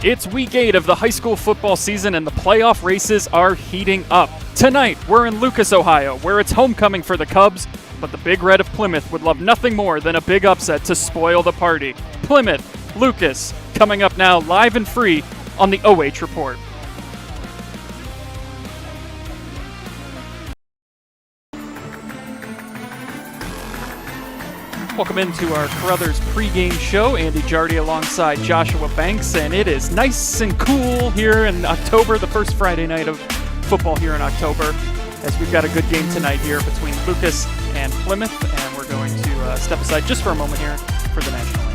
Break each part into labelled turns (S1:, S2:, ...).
S1: It's week 8 of the high school football season and the playoff races are heating up. Tonight, we're in Lucas, Ohio, where it's homecoming for the Cubs, but the Big Red of Plymouth would love nothing more than a big upset to spoil the party. Plymouth, Lucas, coming up now live and free on the OH Report. Welcome into our Carruthers pregame show. Andy Jardy alongside Joshua Banks, and it is nice and cool here in October, the first Friday night of football here in October, as we've got a good game tonight here between Lucas and Plymouth, and we're going to step aside just for a moment here for the national anthem.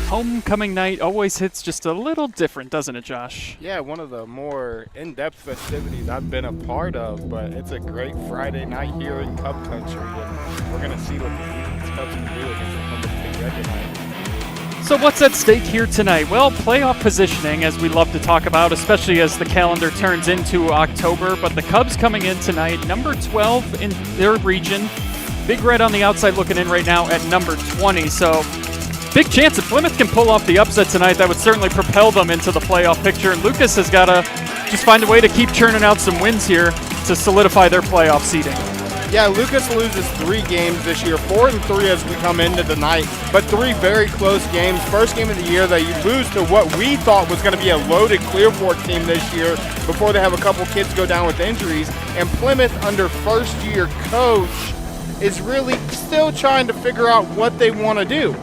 S1: Homecoming night always hits just a little different, doesn't it, Josh?
S2: Yeah, one of the more in-depth festivities I've been a part of, but it's a great Friday night here in Cub Country, and we're going to see what the Cubs can do against the Plymouth Big Red tonight.
S1: So what's at stake here tonight? Well, playoff positioning, as we love to talk about, especially as the calendar turns into October, but the Cubs coming in tonight, number 12 in their region. Big Red on the outside looking in right now at number 20, so big chance if Plymouth can pull off the upset tonight, that would certainly propel them into the playoff picture. And Lucas has got to just find a way to keep churning out some wins here to solidify their playoff seeding.
S2: Yeah, Lucas loses 3 games this year, 4-3 as we come into tonight, but 3 very close games. First game of the year, they lose to what we thought was going to be a loaded Clear Fork team this year before they have a couple kids go down with injuries. And Plymouth, under first-year coach, is really still trying to figure out what they want to do.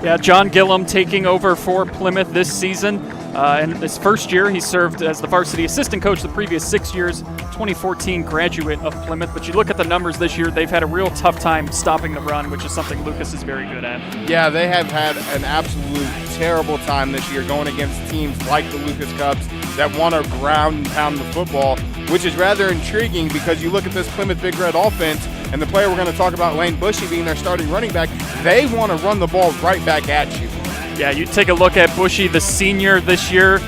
S1: Yeah, John Gillum taking over for Plymouth this season. In his first year, he served as the varsity assistant coach the previous 6 years, 2014 graduate of Plymouth. But you look at the numbers this year, they've had a real tough time stopping the run, which is something Lucas is very good at.
S2: Yeah, they have had an absolute terrible time this year going against teams like the Lucas Cubs that want to ground and pound the football, which is rather intriguing because you look at this Plymouth Big Red offense, and the player we're going to talk about, Lane Bushy, being their starting running back, they want to run the ball right back at you.
S1: Yeah, you take a look at Bushy, the senior this year,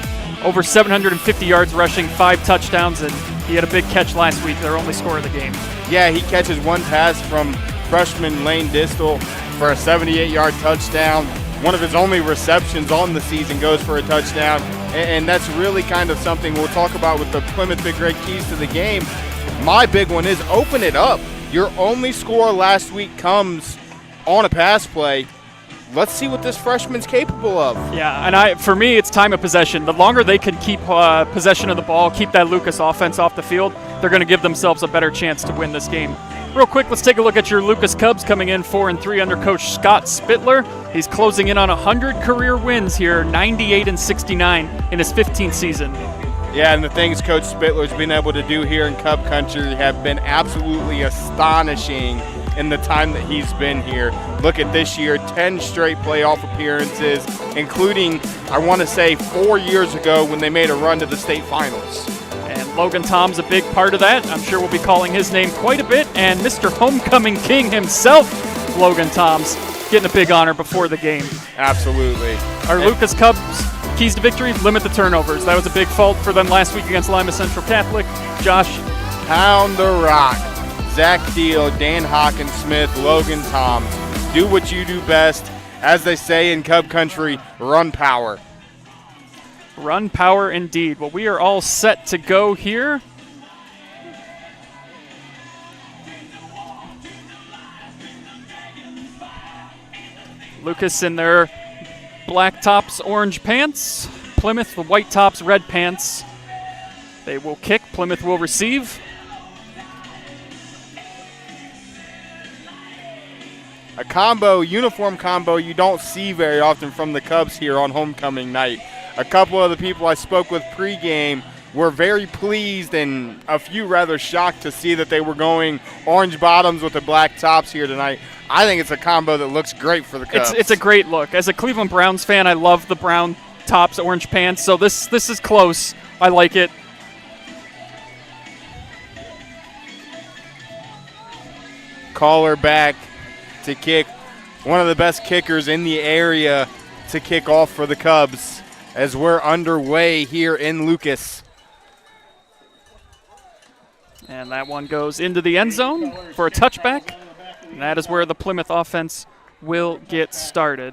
S1: over 750 yards rushing, 5 touchdowns, and he had a big catch last week, their only score of the game.
S2: Yeah, he catches one pass from freshman Lane Distel for a 78-yard touchdown. One of his only receptions on the season goes for a touchdown, and that's really kind of something we'll talk about with the Plymouth Big Red keys to the game. My big one is open it up. Your only score last week comes on a pass play. Let's see what this freshman's capable of.
S1: Yeah, and for me, it's time of possession. The longer they can keep possession of the ball, keep that Lucas offense off the field, they're going to give themselves a better chance to win this game. Real quick, let's take a look at your Lucas Cubs coming in 4-3 under Coach Scott Spittler. He's closing in on 100 career wins here, 98-69 in his 15th season.
S2: Yeah, and the things Coach Spittler's been able to do here in Cub Country have been absolutely astonishing in the time that he's been here. Look at this year, 10 straight playoff appearances, including, I want to say, 4 years ago when they made a run to the state finals.
S1: And Logan Tom's a big part of that. I'm sure we'll be calling his name quite a bit. And Mr. Homecoming King himself, Logan Tom's, getting a big honor before the game.
S2: Absolutely.
S1: Our Lucas Cubs keys to victory, limit the turnovers. That was a big fault for them last week against Lima Central Catholic. Josh?
S2: Pound the rock. Zach Deal, Dan Hawkins-Smith, Logan Tom. Do what you do best. As they say in Cub Country, run power.
S1: Run power indeed. Well, we are all set to go here. Lucas in their black tops, orange pants. Plymouth, the white tops, red pants. They will kick. Plymouth will receive.
S2: A uniform combo you don't see very often from the Cubs here on homecoming night. A couple of the people I spoke with pregame were very pleased and a few rather shocked to see that they were going orange bottoms with the black tops here tonight. I think it's a combo that looks great for the Cubs.
S1: It's a great look. As a Cleveland Browns fan, I love the brown tops, orange pants, so this is close. I like it.
S2: Caller back to kick. One of the best kickers in the area to kick off for the Cubs as we're underway here in Lucas.
S1: And that one goes into the end zone for a touchback. And that is where the Plymouth offense will get started.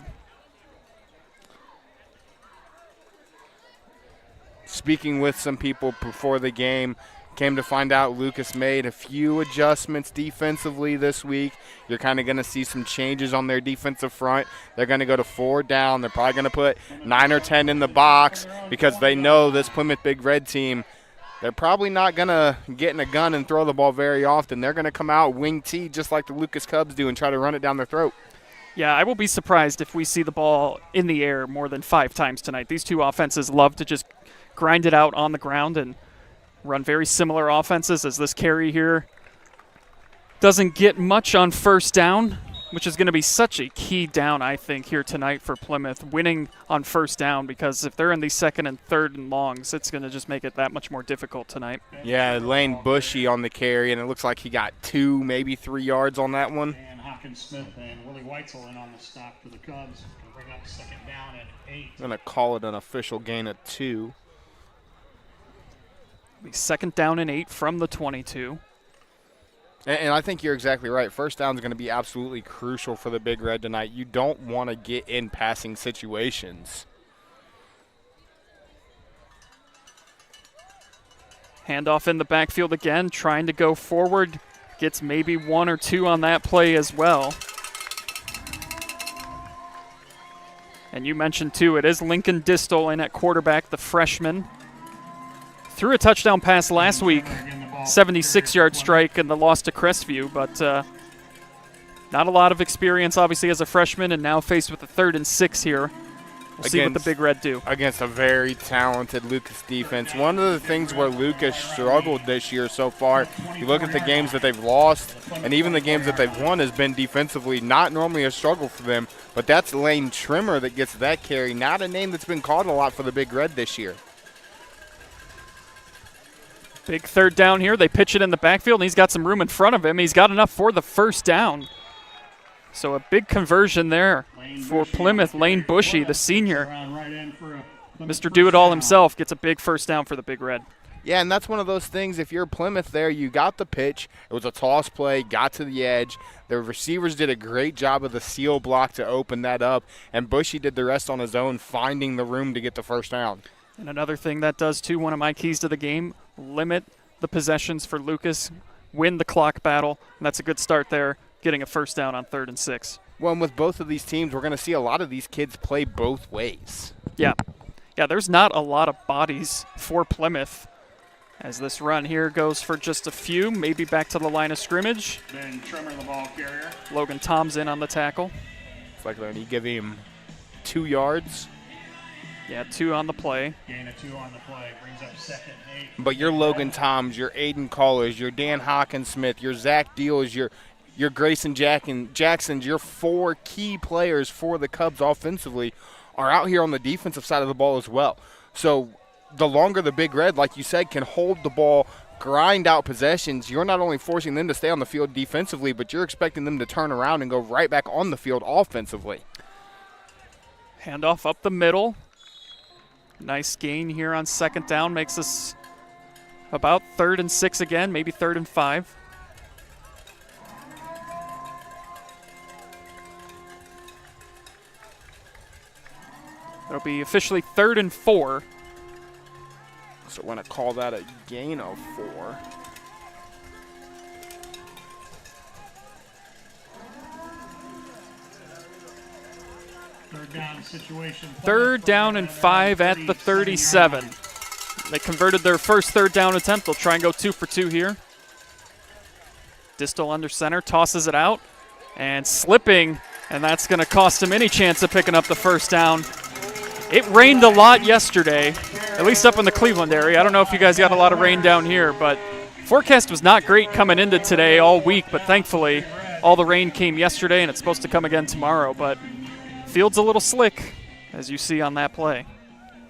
S2: speaking with some people before the game, came to find out Lucas made a few adjustments defensively this week. You're kind of going to see some changes on their defensive front. They're going to go to 4 down. They're probably going to put 9 or 10 in the box because they know this Plymouth Big Red team, they're probably not going to get in a gun and throw the ball very often. They're going to come out wing T just like the Lucas Cubs do and try to run it down their throat.
S1: Yeah, I will be surprised if we see the ball in the air more than 5 times tonight. These two offenses love to just grind it out on the ground and run very similar offenses as this carry here. Doesn't get much on first down, which is going to be such a key down, I think, here tonight for Plymouth, winning on first down, because if they're in the 2nd and 3rd and longs, it's going to just make it that much more difficult tonight.
S2: Yeah, Lane Bushy on the carry, and it looks like he got 2, maybe 3 yards on that one.
S3: And Hawkins Smith and Willie Weitzel in on the stop for the Cubs. Can bring up 2nd down at 8.
S2: I'm going to call it an official gain of 2.
S1: 2nd down and 8 from the 22.
S2: And I think you're exactly right. First down is going to be absolutely crucial for the Big Red tonight. You don't want to get in passing situations.
S1: Handoff in the backfield again, trying to go forward. Gets maybe 1 or 2 on that play as well. And you mentioned, too, it is Lincoln Distal in at quarterback, the freshman. Threw a touchdown pass last week, 76-yard strike in the loss to Crestview, but not a lot of experience, obviously, as a freshman, and now faced with a 3rd and 6 here. We'll see what the Big Red do.
S2: Against a very talented Lucas defense. One of the things where Lucas struggled this year so far, you look at the games that they've lost, and even the games that they've won has been defensively not normally a struggle for them, but that's Lane Trimmer that gets that carry, not a name that's been called a lot for the Big Red this year.
S1: Big 3rd down here. They pitch it in the backfield, and he's got some room in front of him. He's got enough for the first down. So a big conversion there for Plymouth. Lane Bushy, the senior. Mr. Do-It-All himself gets a big first down for the Big Red.
S2: Yeah, and that's one of those things, if you're Plymouth there, you got the pitch. It was a toss play, got to the edge. The receivers did a great job of the seal block to open that up, and Bushy did the rest on his own, finding the room to get the first down. And
S1: another thing that does, too, one of my keys to the game, limit the possessions for Lucas, win the clock battle, and that's a good start there, getting a first down on 3rd and 6.
S2: Well, and with both of these teams, we're going to see a lot of these kids play both ways.
S1: Yeah. Yeah, there's not a lot of bodies for Plymouth as this run here goes for just a few, maybe back to the line of scrimmage.
S3: Then Trimmer, the ball carrier.
S1: Logan Tom's in on the tackle.
S2: It's like when you give him 2 yards.
S1: Yeah, 2 on the play.
S3: Gain of 2 on the play, brings up 2nd and 8.
S2: But your Logan Toms, your Aiden Collars, your Dan Hawkins Smith, your Zach Deals, your Grayson Jacksons, your 4 key players for the Cubs offensively are out here on the defensive side of the ball as well. So the longer the Big Red, like you said, can hold the ball, grind out possessions, you're not only forcing them to stay on the field defensively, but you're expecting them to turn around and go right back on the field offensively.
S1: Handoff up the middle. Nice gain here on 2nd down. Makes us about 3rd and 6 again, maybe 3rd and 5. It'll be officially 3rd and 4.
S2: So we're going to call that a gain of 4.
S3: Third down situation.
S1: 3rd down and 5 at the 37. They converted their first 3rd down attempt. They'll try and go 2 for 2 here. Distal under center, tosses it out, and slipping, and that's going to cost him any chance of picking up the first down. It rained a lot yesterday, at least up in the Cleveland area. I don't know if you guys got a lot of rain down here, but forecast was not great coming into today all week, but thankfully all the rain came yesterday, and it's supposed to come again tomorrow. But field's a little slick, as you see on that play.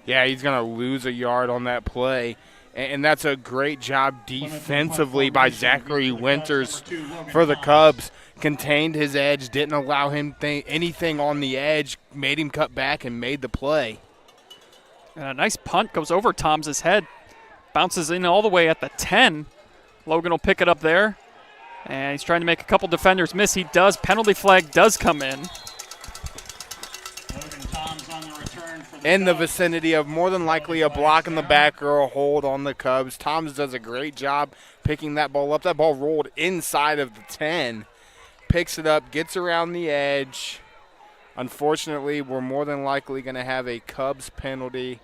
S2: Yeah, he's going to lose a yard on that play, and that's a great job defensively by Zachary Winters for the Cubs. Contained his edge, didn't allow him anything on the edge, made him cut back and made the play.
S1: And a nice punt goes over Tom's head, bounces in all the way at the 10. Logan will pick it up there, and he's trying to make a couple defenders miss. He does. Penalty flag does come in.
S3: Tom's on the return for
S2: in the
S3: Cubs.
S2: vicinity of more than likely a block in the back or a hold on the Cubs. Toms does a great job picking that ball up. That ball rolled inside of the 10. Picks it up, gets around the edge. Unfortunately, we're more than likely going to have a Cubs penalty.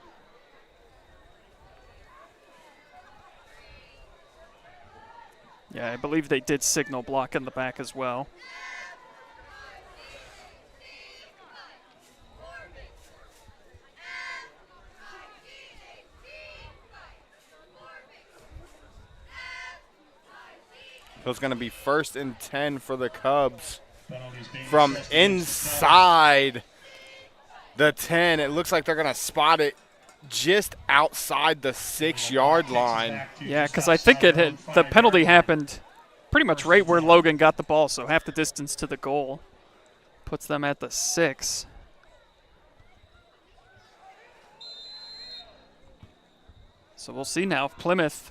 S1: Yeah, I believe they did signal block in the back as well.
S2: So it's going to be 1st and 10 for the Cubs
S3: Penalties being
S2: from
S3: assessed against
S2: inside the 10. It looks like they're going to spot it just outside the 6-yard line.
S1: Yeah, because I think the penalty happened pretty much right where Logan got the ball, so half the distance to the goal. Puts them at the 6. So we'll see now if Plymouth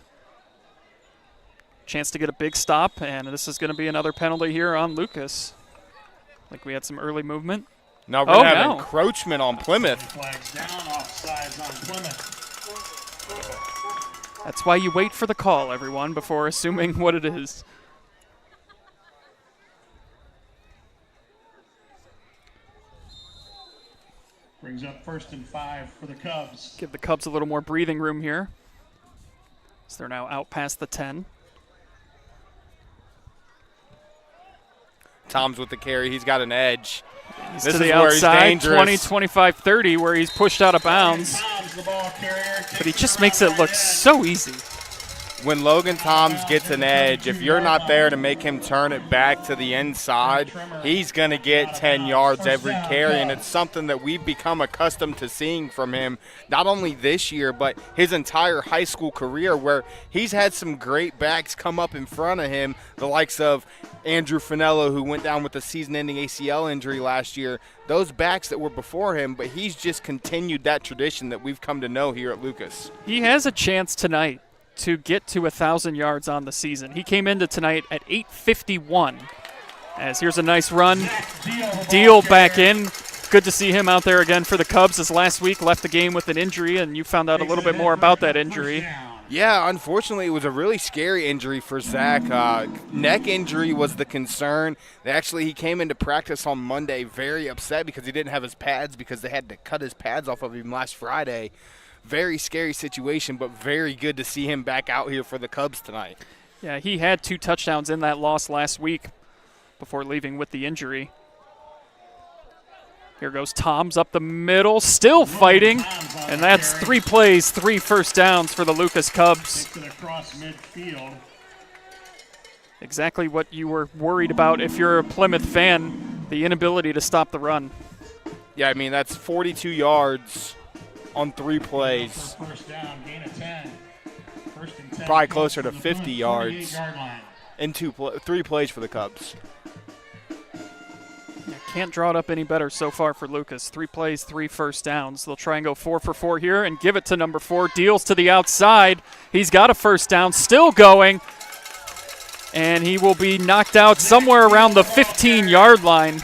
S1: chance to get a big stop, and this is going to be another penalty here on Lucas. Like we had some early movement.
S2: No, we're going to have
S1: no.
S2: encroachment on Plymouth.
S3: Flags down, offsides on Plymouth.
S1: That's why you wait for the call, everyone, before assuming what it is.
S3: Brings up 1st and 5 for the Cubs.
S1: Give the Cubs a little more breathing room here. So they're now out past the 10.
S2: Tom's with the carry. He's got an edge.
S1: He's
S2: This
S1: to the
S2: is where he's
S1: outside,
S2: dangerous.
S1: 20, 25, 30, where he's pushed out of bounds.
S3: Tom's the ball carrier.
S1: But he just makes it look so easy.
S2: When Logan Toms gets an edge, if you're not there to make him turn it back to the inside, he's going to get 10 yards every carry, and it's something that we've become accustomed to seeing from him, not only this year, but his entire high school career, where he's had some great backs come up in front of him, the likes of Andrew Finello, who went down with a season-ending ACL injury last year, those backs that were before him, but he's just continued that tradition that we've come to know here at Lucas.
S1: He has a chance tonight to get to 1,000 yards on the season. He came into tonight at 851. As here's a nice run. Deal back in. Good to see him out there again for the Cubs, as last week left the game with an injury, and you found out a little bit more about that injury.
S2: Yeah, unfortunately, it was a really scary injury for Zach. Neck injury was the concern. He came into practice on Monday very upset because he didn't have his pads, because they had to cut his pads off of him last Friday. Very scary situation, but very good to see him back out here for the Cubs tonight.
S1: Yeah, he had 2 touchdowns in that loss last week before leaving with the injury. Here goes Toms up the middle, still fighting, and that's 3 plays, 3 first downs for the Lucas Cubs.
S3: Across midfield.
S1: Exactly what you were worried about if you're a Plymouth fan, the inability to stop the run.
S2: Yeah, I mean, that's 42 yards on 3 plays.
S3: First down, gain of 10. 1st and 10.
S2: Probably closer to 50 yards.
S3: 48-yard line.
S2: In 3 plays for the Cubs.
S1: Can't draw it up any better so far for Lucas. 3 plays, 3 first downs. They'll try and go 4 for 4 here and give it to number 4. Deals to the outside. He's got a first down, still going. And he will be knocked out somewhere around the 15-yard line.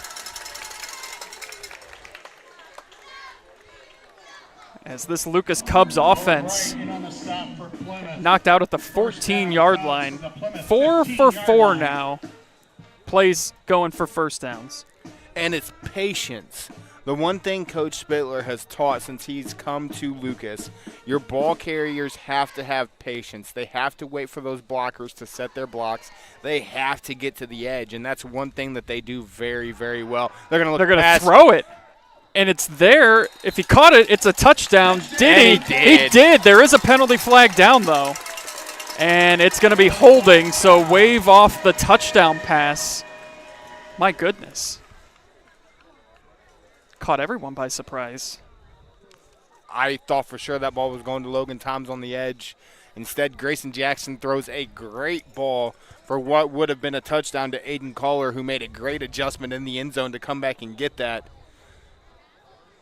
S1: As this Lucas Cubs offense knocked out at the 14-yard line. 4 for 4 now. Plays going for first downs.
S2: And it's patience. The one thing Coach Spittler has taught since he's come to Lucas, your ball carriers have to have patience. They have to wait for those blockers to set their blocks. They have to get to the edge, and that's one thing that they do very, very well. They're going to
S1: throw it, and it's there. If he caught it, it's a touchdown. Did he? He did. There is a penalty flag down, though, and it's going to be holding, so wave off the touchdown pass. My goodness. Caught everyone by surprise.
S2: I thought for sure that ball was going to Logan Toms on the edge. Instead, Grayson Jackson throws a great ball for what would have been a touchdown to Aiden Caller, who made a great adjustment in the end zone to come back and get that.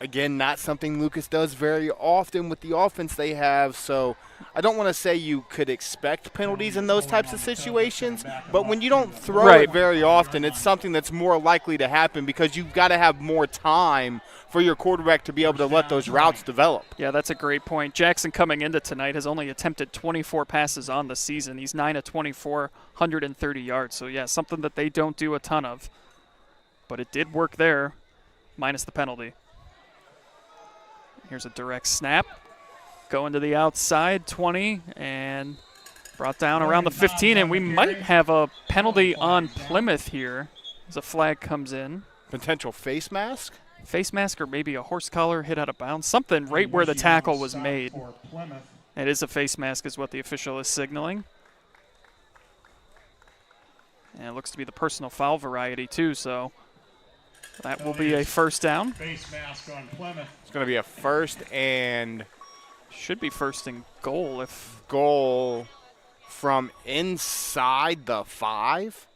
S2: Again, not something Lucas does very often with the offense they have, so I don't want to say you could expect penalties in those types of situations, but when you don't throw it very often, it's something that's more likely to happen because you've got to have more time for your quarterback to be able to let those routes develop.
S1: Yeah, that's a great point. Jackson coming into tonight has only attempted 24 passes on the season. He's 9 of 24, 130 yards. So, yeah, something that they don't do a ton of. But it did work there, minus the penalty. Here's a direct snap. Going to the outside, 20, and brought down around the 15. And we might have a penalty on Plymouth here as a flag comes in.
S2: Potential face mask?
S1: Face mask or maybe a horse collar hit out of bounds. Something right where the tackle was made. It is a face mask is what the official is signaling. And it looks to be the personal foul variety too, so that will be a first down.
S3: Face mask on Plymouth.
S2: It's going to be a first and
S1: should be first and goal if
S2: goal from inside the 5.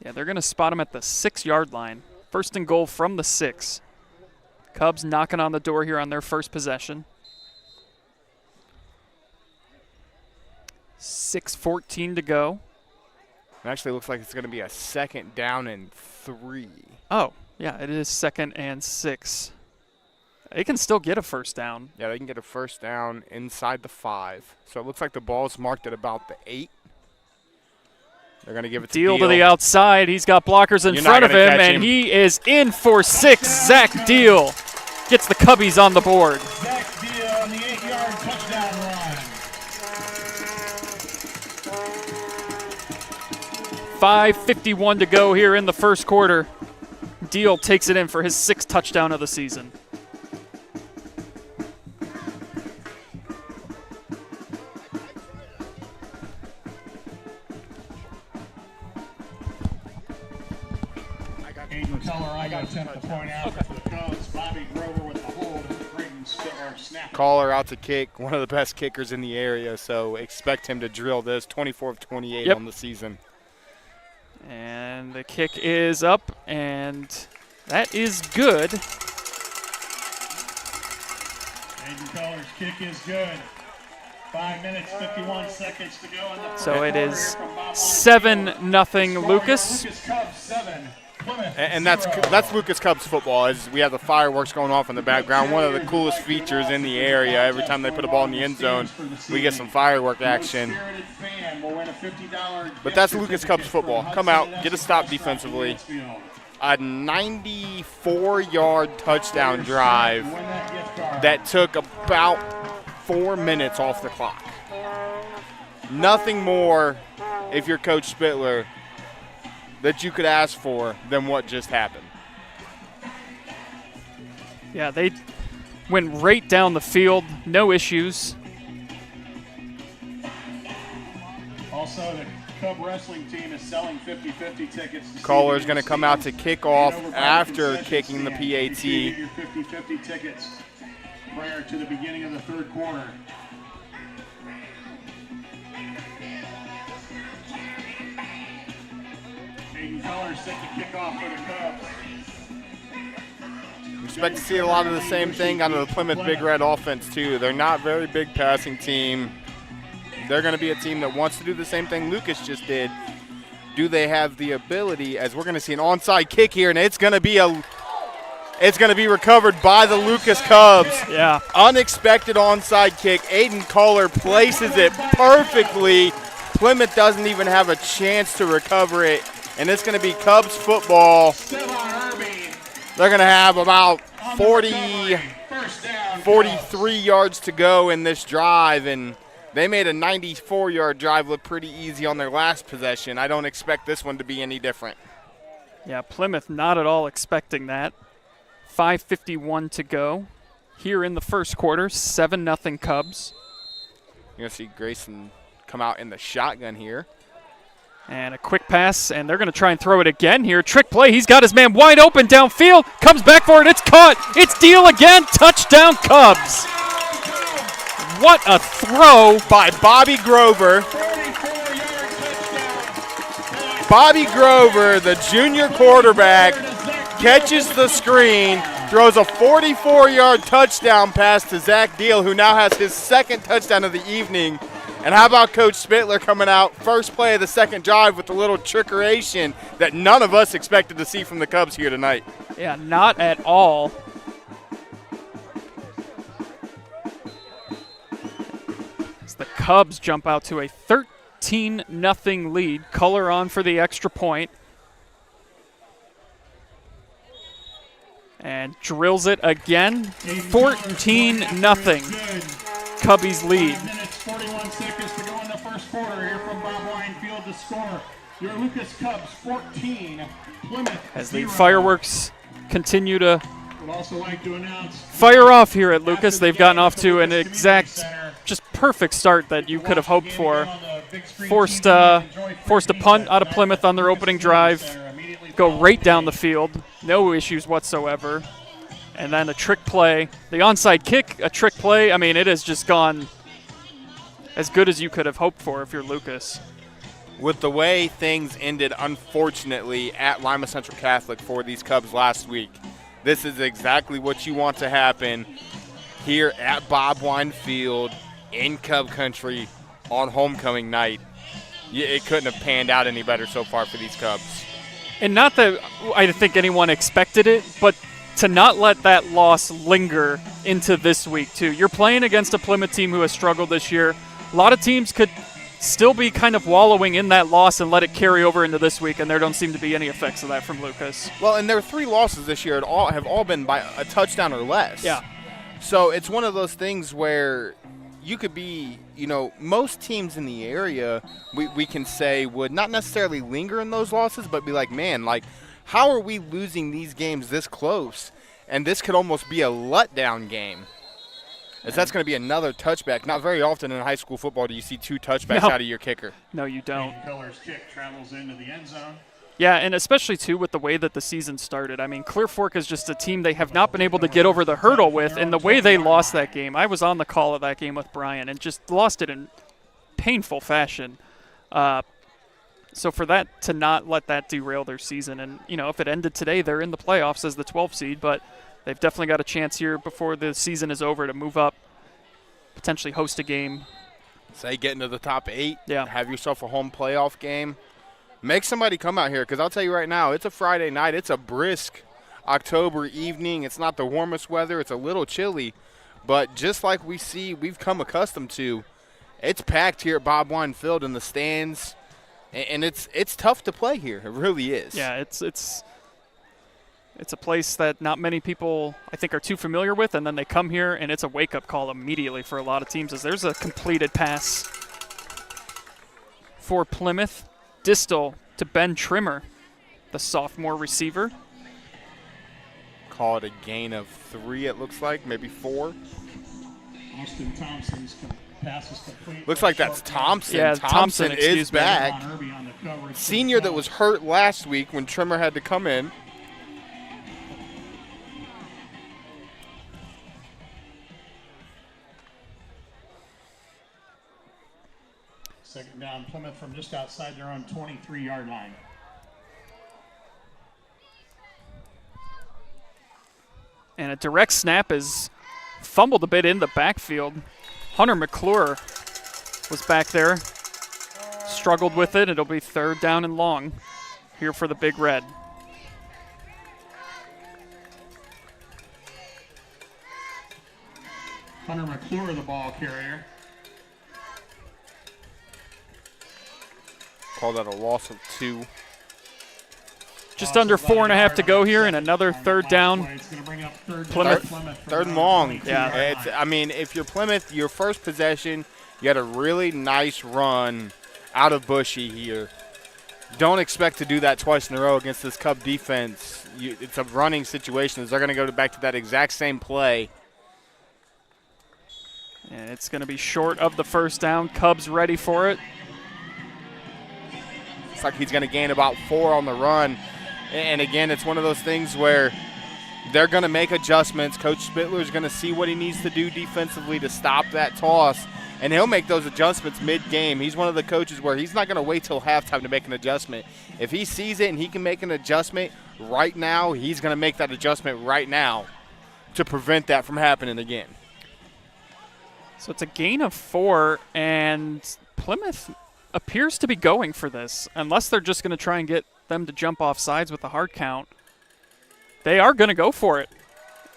S1: Yeah, they're going to spot him at the 6-yard line. First and goal from the 6. Cubs knocking on the door here on their first possession. 6:14 to go.
S2: It actually looks like it's going to be a second down and 3.
S1: Oh, yeah, it is 2nd and 6. They can still get a first down.
S2: Yeah, they can get a first down inside the 5. So it looks like the ball's marked at about the 8. They're going to give it to
S1: Deal to the outside. He's got blockers in front of him, and he is in for 6. Zach Deal gets the Cubbies on the board.
S3: Zach Deal on the 8-yard touchdown run.
S1: 5:51 to go here in the first quarter. Deal takes it in for his 6th touchdown of the season.
S3: I got attempt to point out for the Cubs, Bobby Grover with the hold, snap.
S2: Caller out to kick, one of the best kickers in the area, so expect him to drill this. 24 of 28 on the season.
S1: And the kick is up, and that is good.
S3: Aiden Keller's kick is good. 5 minutes, 51 seconds to go in the
S1: so it is 7-0 Lucas.
S3: Lucas Cubs 7.
S2: And that's Lucas Cubs football. As we have the fireworks going off in the background, one of the coolest features in the area. Every time they put a ball in the end zone, we get some firework action. But that's Lucas Cubs football. Come out, get a stop defensively. A 94-yard touchdown drive that took about 4 minutes off the clock. Nothing more, if you're Coach Spittler, that you could ask for than what just happened.
S1: Yeah, they went right down the field, no issues.
S3: Also, the Cub wrestling team is selling 50-50 tickets.
S2: Caller's going to come out to kick off after kicking the PAT.
S3: Your 50-50 tickets prior to the beginning of the third quarter. Colors set to kick off for the Cubs.
S2: Expect to see a lot of the same thing out of the Plymouth Big Red offense, too. They're not a very big passing team. They're going to be a team that wants to do the same thing Lucas just did. Do they have the ability, as we're going to see an onside kick here, and it's going to be recovered by the Lucas Cubs.
S1: Yeah.
S2: Unexpected onside kick. Aiden Kohler places it perfectly. Plymouth doesn't even have a chance to recover it. And it's going to be Cubs football. They're going to have about 43 yards to go in this drive, and they made a 94-yard drive look pretty easy on their last possession. I don't expect this one to be any different.
S1: Yeah, Plymouth not at all expecting that. 5:51 to go here in the first quarter, 7-0 Cubs.
S2: You're going to see Grayson come out in the shotgun here.
S1: And a quick pass, and they're going to try and throw it again here. Trick play. He's got his man wide open downfield. Comes back for it. It's caught. It's Deal again. Touchdown, Cubs. What a throw
S2: by Bobby Grover. Bobby Grover, the junior quarterback, catches the screen, throws a 44-yard touchdown pass to Zach Deal, who now has his second touchdown of the evening. And how about Coach Spittler coming out first play of the second drive with a little trickeration that none of us expected to see from the Cubs here tonight.
S1: Yeah, not at all. As the Cubs jump out to a 13-0 lead. Color on for the extra point. And drills it again. 14-0. Cubbies lead.
S3: 5 minutes, 41 seconds to go in the first quarter here from Bob Wine Field to score. Your Lucas Cubs 14, Plymouth
S1: As the
S3: 0.
S1: fireworks continue to
S3: Would also like to announce
S1: fire off here at Lucas. They've gotten off to an exact, just perfect start that you could have hoped for. Forced a punt out of Plymouth on their opening drive. Go right down the field. No issues whatsoever. And then a trick play. The onside kick, a trick play. I mean, it has just gone as good as you could have hoped for if you're Lucas.
S2: With the way things ended, unfortunately, at Lima Central Catholic for these Cubs last week, this is exactly what you want to happen here at Bob Wine Field in Cub Country on homecoming night. It couldn't have panned out any better so far for these Cubs.
S1: And not that I think anyone expected it, but to not let that loss linger into this week, too. You're playing against a Plymouth team who has struggled this year. A lot of teams could still be kind of wallowing in that loss and let it carry over into this week, and there don't seem to be any effects of that from Lucas.
S2: Well, and their 3 losses this year have all been by a touchdown or less.
S1: Yeah.
S2: So it's one of those things where you could be, most teams in the area, we can say would not necessarily linger in those losses, but be like, man, how are we losing these games this close? And this could almost be a letdown game. As that's going to be another touchback. Not very often in high school football do you see 2 touchbacks out of your kicker.
S1: No, you don't.
S3: Pillar's kick travels into the end zone.
S1: Yeah, and especially, too, with the way that the season started. I mean, Clear Fork is just a team they have not been able to get over the hurdle with, and the way they lost that game. I was on the call of that game with Brian and just lost it in painful fashion. So for that to not let that derail their season, and, if it ended today, they're in the playoffs as the 12th seed, but they've definitely got a chance here before the season is over to move up, potentially host a game.
S2: Say get into the top 8,
S1: yeah.
S2: Have yourself a home playoff game. Make somebody come out here, because I'll tell you right now, it's a Friday night. It's a brisk October evening. It's not the warmest weather. It's a little chilly. But just like we've come accustomed to, it's packed here at Bob Wine Field in the stands, and it's tough to play here. It really is.
S1: Yeah, it's a place that not many people, I think, are too familiar with, and then they come here, and it's a wake-up call immediately for a lot of teams as there's a completed pass for Plymouth. Distal to Ben Trimmer, the sophomore receiver.
S2: Call it a gain of 3, it looks like, maybe 4.
S3: Austin Thompson's pass is complete.
S2: Looks like that's Thompson.
S1: Yeah, Thompson
S2: is back.
S3: On
S2: Senior that was hurt last week when Trimmer had to come in.
S3: Second down, Plymouth from just outside their own 23-yard line.
S1: And a direct snap is fumbled a bit in the backfield. Hunter McClure was back there, struggled with it. It'll be 3rd down and long here for the Big Red.
S3: Hunter McClure, the ball carrier.
S2: Call that a loss of 2.
S1: Just under 4.5 to go here, and another 3rd down. Plymouth.
S2: 3rd and long.
S1: Yeah.
S2: If you're Plymouth, your first possession, you had a really nice run out of Bushy here. Don't expect to do that twice in a row against this Cub defense. It's a running situation. They're going to go back to that exact same play.
S1: And it's going to be short of the 1st down. Cubs ready for it.
S2: It's like he's going to gain about 4 on the run. And again, it's one of those things where they're going to make adjustments. Coach Spittler is going to see what he needs to do defensively to stop that toss, and he'll make those adjustments mid-game. He's one of the coaches where he's not going to wait till halftime to make an adjustment. If he sees it and he can make an adjustment right now, he's going to make that adjustment right now to prevent that from happening again.
S1: So it's a gain of 4, and Plymouth appears to be going for this. Unless they're just going to try and get them to jump off sides with the hard count, they are going to go for it.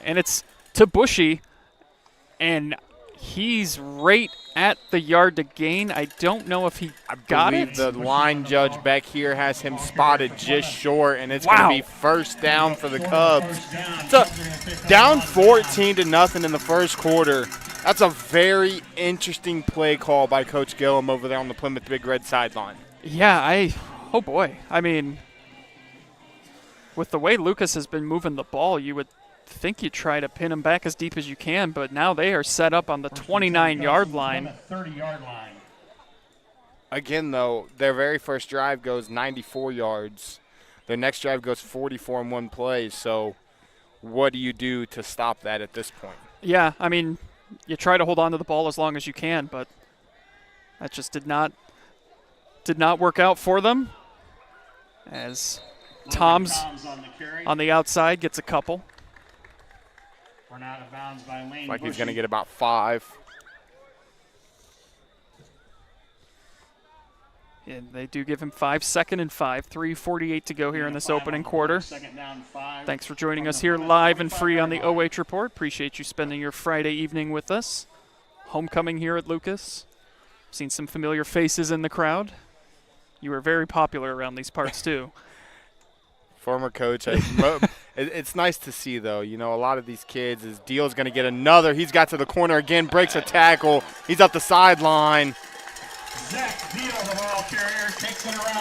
S1: And it's to Bushy, and he's right at the yard to gain. I don't know if he got it.
S2: The line judge back here has him spotted just short, and it's going to be first down for the Cubs. It's down 14-0 in the first quarter. That's a very interesting play call by Coach Gillum over there on the Plymouth Big Red sideline.
S1: Yeah, oh boy. I mean, with the way Lucas has been moving the ball, you would think you try to pin him back as deep as you can, but now they are set up on the 29-yard line.
S3: 30-yard line.
S2: Again, though, their very first drive goes 94 yards. Their next drive goes 44 in one play. So what do you do to stop that at this point?
S1: Yeah, I mean, you try to hold on to the ball as long as you can, but that just did not work out for them, as Tom's on the outside gets a couple.
S3: We're not out of bounds by Lane.
S2: Like he's going to get about 5.
S1: And they do give him 5, 2nd and 5, 3:48 to go here in this opening quarter. Thanks for joining us here live and free on the OH Report. Appreciate you spending your Friday evening with us. Homecoming here at Lucas. Seen some familiar faces in the crowd. You were very popular around these parts too.
S2: Former coach. It's nice to see, though. You know, a lot of these kids, his deal's going to get another. He's got to the corner again, breaks a tackle. He's up the sideline.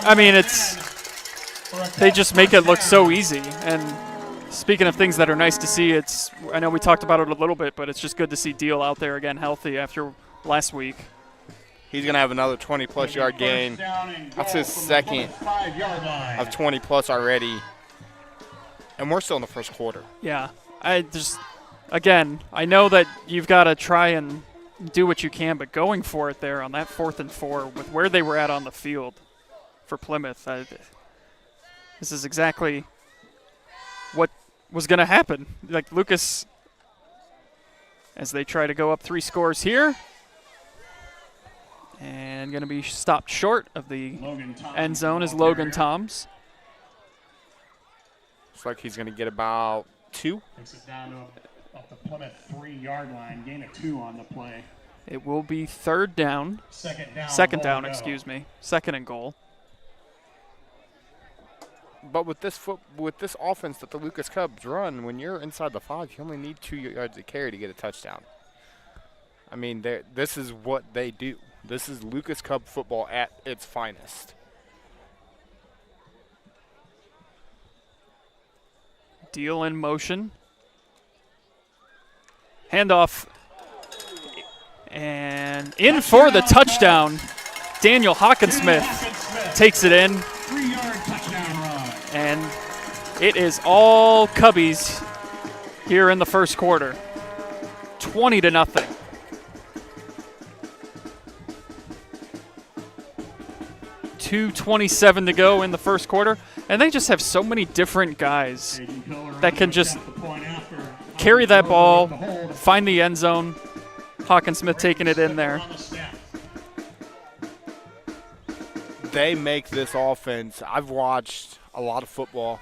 S1: I mean, they just make it look so easy. And speaking of things that are nice to see, I know we talked about it a little bit, but it's just good to see Deal out there again healthy after last week.
S2: He's going to have another 20-plus yard gain. That's his second of 20-plus already. And we're still in the first quarter.
S1: Yeah. Again, I know that you've got to try and do what you can, but going for it there on that 4th and 4 with where they were at on the field for Plymouth, this is exactly what was going to happen. Like Lucas, as they try to go up 3 scores here, and going to be stopped short of the end zone is Logan Toms.
S2: Looks like he's going to get about 2.
S3: Takes it down to up the Plymouth 3-yard line. Gain of 2 on the play.
S1: It will be 3rd down. Second down, excuse me. 2nd and goal.
S2: But with this offense that the Lucas Cubs run, when you're inside the 5, you only need 2 yards of carry to get a touchdown. I mean, this is what they do. This is Lucas Cub football at its finest.
S1: Deal in motion. Handoff. And in for the touchdown. Daniel Hawkinsmith takes it in.
S3: 3-yard touchdown run.
S1: And it is all Cubbies here in the first quarter. 20-0. 2:27 to go in the first quarter, and they just have so many different guys that can just carry that ball, find the end zone. Hawkinsmith taking it in there.
S2: They make this offense. I've watched a lot of football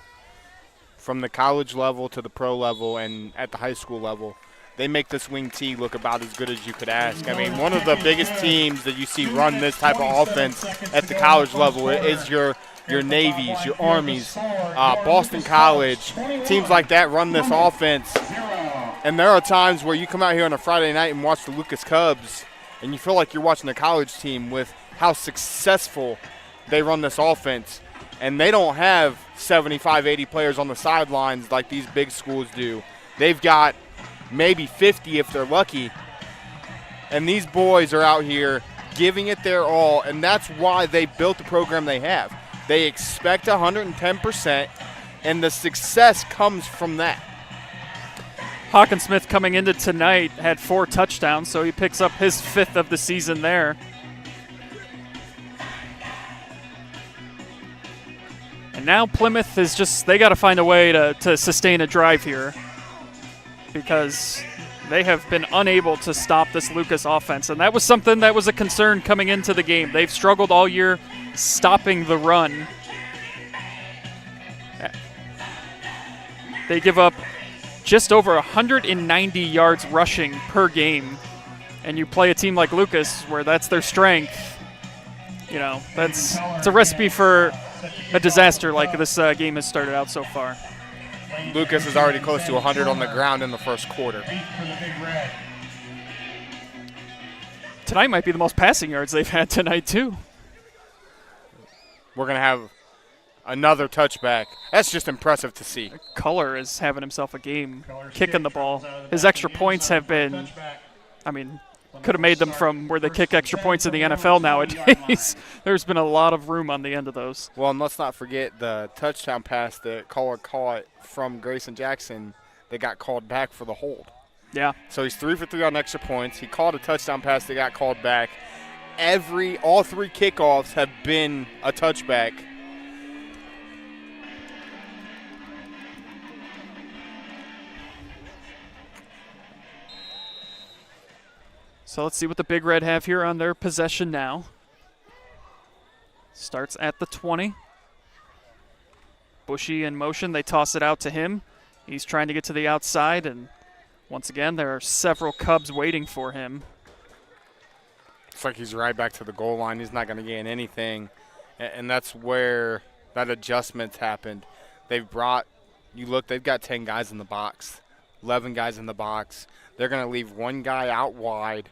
S2: from the college level to the pro level and at the high school level. They make this wing T look about as good as you could ask. I mean, one of the biggest teams that you see run this type of offense at the college level is your Navies, your Armies, Boston College. Teams like that run this offense. And there are times where you come out here on a Friday night and watch the Lucas Cubs, and you feel like you're watching a college team with how successful they run this offense. And they don't have 75, 80 players on the sidelines like these big schools do. They've got maybe 50 if they're lucky. And these boys are out here giving it their all, and that's why they built the program they have. They expect 110%, and the success comes from that.
S1: Hawkinsmith coming into tonight had 4 touchdowns, so he picks up his 5th of the season there. And Now Plymouth is just, they got to find a way to sustain a drive here because they have been unable to stop this Lucas offense. And that was something that was a concern coming into the game. They've struggled all year stopping the run. They give up just over 190 yards rushing per game. And you play a team like Lucas where that's their strength. You know, it's a recipe for a disaster like this game has started out so far.
S2: Lucas is already close to 100 on the ground in the first quarter.
S1: Tonight might be the most passing yards they've had tonight, too.
S2: We're going to have another touchback. That's just impressive to see.
S1: Culler is having himself a game kicking the ball. His extra points have been, I mean, could have made them from where they kick extra points in the NFL nowadays. There's been a lot of room on the end of those.
S2: Well, and let's not forget the touchdown pass that Culler caught from Grayson Jackson that got called back for the hold.
S1: Yeah.
S2: So he's 3 for 3 on extra points. He caught a touchdown pass that got called back. All 3 kickoffs have been a touchback.
S1: So let's see what the Big Red have here on their possession now. Starts at the 20. Bushy in motion. They toss it out to him. He's trying to get to the outside, and once again, there are several Cubs waiting for him.
S2: It's like he's right back to the goal line. He's not going to gain anything, and that's where that adjustment's happened. They've got 10 guys in the box, 11 guys in the box. They're going to leave one guy out wide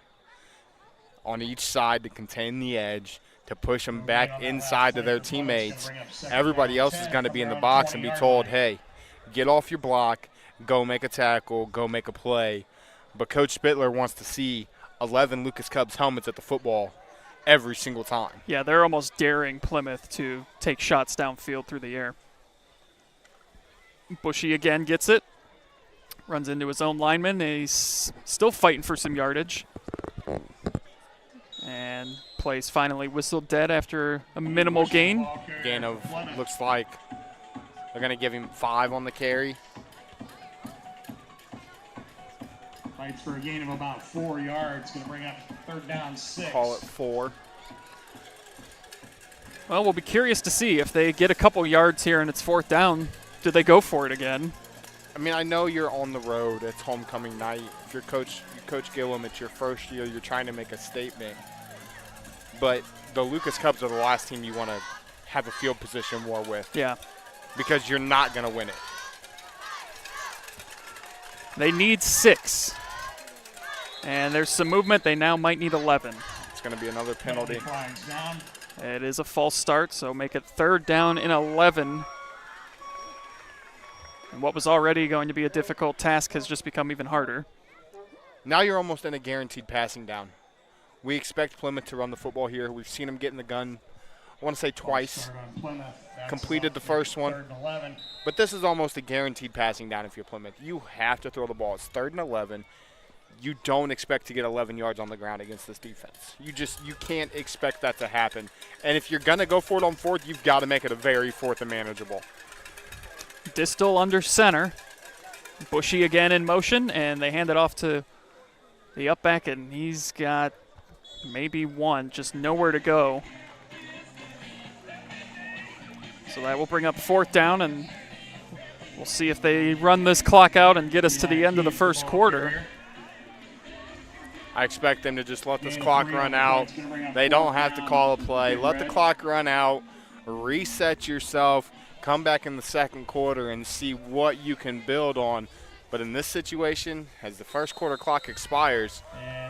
S2: on each side to contain the edge, to push them back inside to their teammates. Everybody else is going to be in the box and be told, hey, get off your block, go make a tackle, go make a play. But Coach Spittler wants to see 11 Lucas Cubs helmets at the football every single time.
S1: Yeah, they're almost daring Plymouth to take shots downfield through the air. Bushy again gets it. Runs into his own lineman. He's still fighting for some yardage. And plays finally whistled dead after a minimal gain.
S2: Gain of, looks like they're going to give him 5 on the carry.
S3: Fights for a gain of about 4 yards. Going to bring up 3rd down 6.
S2: Call it 4.
S1: Well, we'll be curious to see if they get a couple yards here and it's 4th down. Do they go for it again?
S2: I mean, I know you're on the road. It's homecoming night. If you're Coach Gillum, it's your first year. You're trying to make a statement. But the Lucas Cubs are the last team you want to have a field position war with.
S1: Yeah.
S2: Because you're not going to win it.
S1: They need 6. And there's some movement. They now might need 11.
S2: It's going to be another penalty.
S1: It is a false start, so make it 3rd down and 11. And what was already going to be a difficult task has just become even harder.
S2: Now you're almost in a guaranteed passing down. We expect Plymouth to run the football here. We've seen them get in the gun, I want to say twice. Completed the first one. But this is almost a guaranteed passing down if you're Plymouth. You have to throw the ball. It's 3rd and 11. You don't expect to get 11 yards on the ground against this defense. You can't expect that to happen. And if you're going to go for it on 4th, you've got to make it a very 4th and manageable.
S1: Distal under center. Bushy again in motion, and they hand it off to the up back, and he's got maybe 1, just nowhere to go. So that will bring up 4th down, and we'll see if they run this clock out and get us to the end of the first quarter.
S2: I expect them to just let this clock run out. They don't have to call a play. Let the clock run out, reset yourself, come back in the second quarter and see what you can build on. But in this situation, as the first quarter clock expires,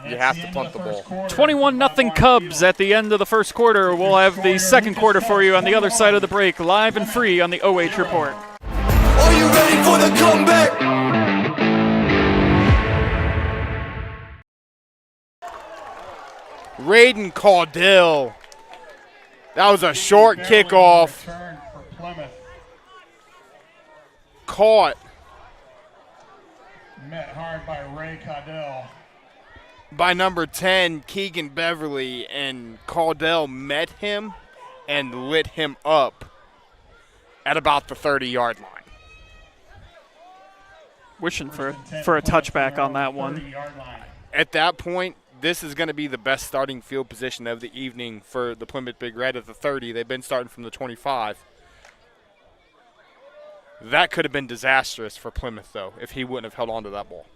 S2: you have to punt the ball.
S1: 21-0 Cubs at the end of the first quarter. We'll have the second quarter for you on the other side of the break, live and free on the OH Report.
S4: Are you ready for the comeback?
S2: Raiden Caudill. That was a short kickoff. Caught.
S3: Met hard by Ray Caudill.
S2: By number 10, Keegan Beverly, and Caudill met him and lit him up. at about the 30-yard line.
S1: Wishing for a touchback on that one.
S2: At that point, this is going to be the best starting field position of the evening for the Plymouth Big Red at the 30. They've been starting from the 25. That could have been disastrous for Plymouth, though, if he wouldn't have held on to that ball.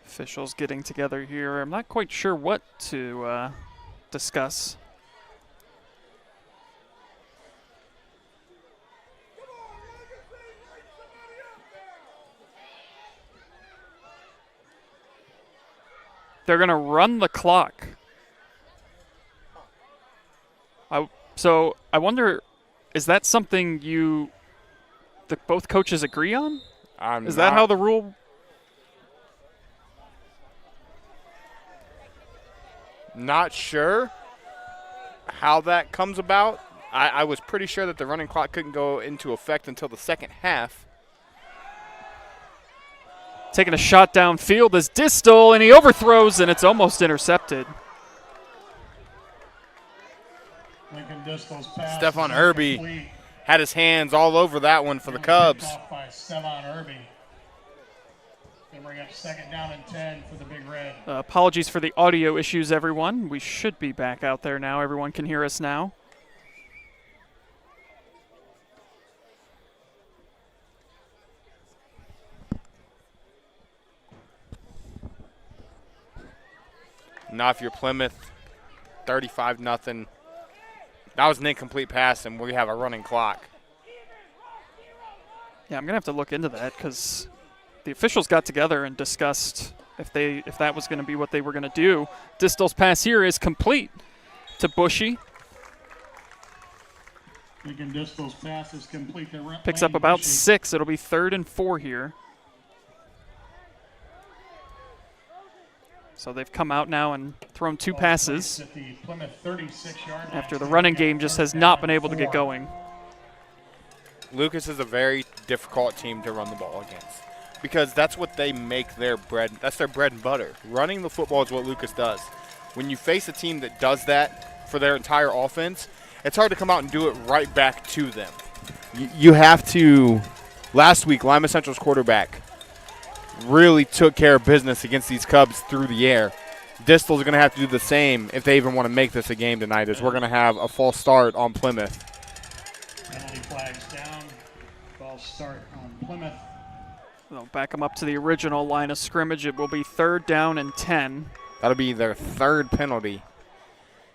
S1: Officials getting together here. I'm not quite sure what to discuss. They're going to run the clock. So I wonder, is that something both coaches agree on? Is that how the rule?
S2: Not sure how that comes about. I was pretty sure that the running clock couldn't go into effect until the second half.
S1: Taking a shot downfield is Distal, and he overthrows, and it's almost intercepted.
S3: Lincoln Distal's pass
S2: Stephon Irby had his hands all over that one for the Cubs.
S3: By Stephon Irby. They bring up 2nd down and 10 for the Big Red.
S1: Apologies for the audio issues, everyone. We should be back out there now. Everyone can hear us now.
S2: Now if you're Plymouth, 35-0. That was an incomplete pass, and we have a running clock.
S1: Yeah, I'm going to have to look into that because the officials got together and discussed if that was going to be what they were going to do. Distal's pass here is complete to Bushy.
S3: Lincoln Distal's pass is complete to
S1: Picks up about 6. It'll be 3rd and 4 here. So they've come out now and thrown 2 passes after the running game just has not been able to get going.
S2: Lucas is a very difficult team to run the ball against because that's what they make their bread. That's their bread and butter. Running the football is what Lucas does. When you face a team that does that for their entire offense, it's hard to come out and do it right back to them. You have to. Last week, Lima Central's quarterback really took care of business against these Cubs through the air. Distal's going to have to do the same if they even want to make this a game tonight, as we're going to have a false start on Plymouth.
S3: Penalty flags down. False start on Plymouth.
S1: They'll back them up to the original line of scrimmage. It will be 3rd down and 10.
S2: That'll be their 3rd penalty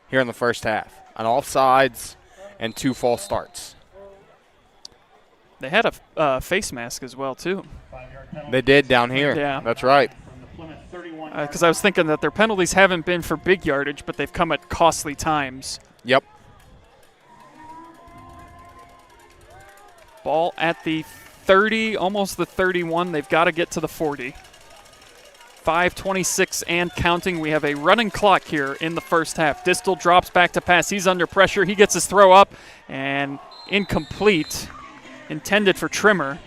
S2: here in the first half. An offsides and 2 false starts.
S1: They had a face mask as well, too.
S2: They did down here.
S1: Yeah.
S2: That's right.
S1: Because I was thinking that their penalties haven't been for big yardage, but they've come at costly times.
S2: Yep.
S1: Ball at the 30, almost the 31. They've got to get to the 40. 5:26 and counting. We have a running clock here in the first half. Distal drops back to pass. He's under pressure. He gets his throw up and incomplete. Intended for Trimmer.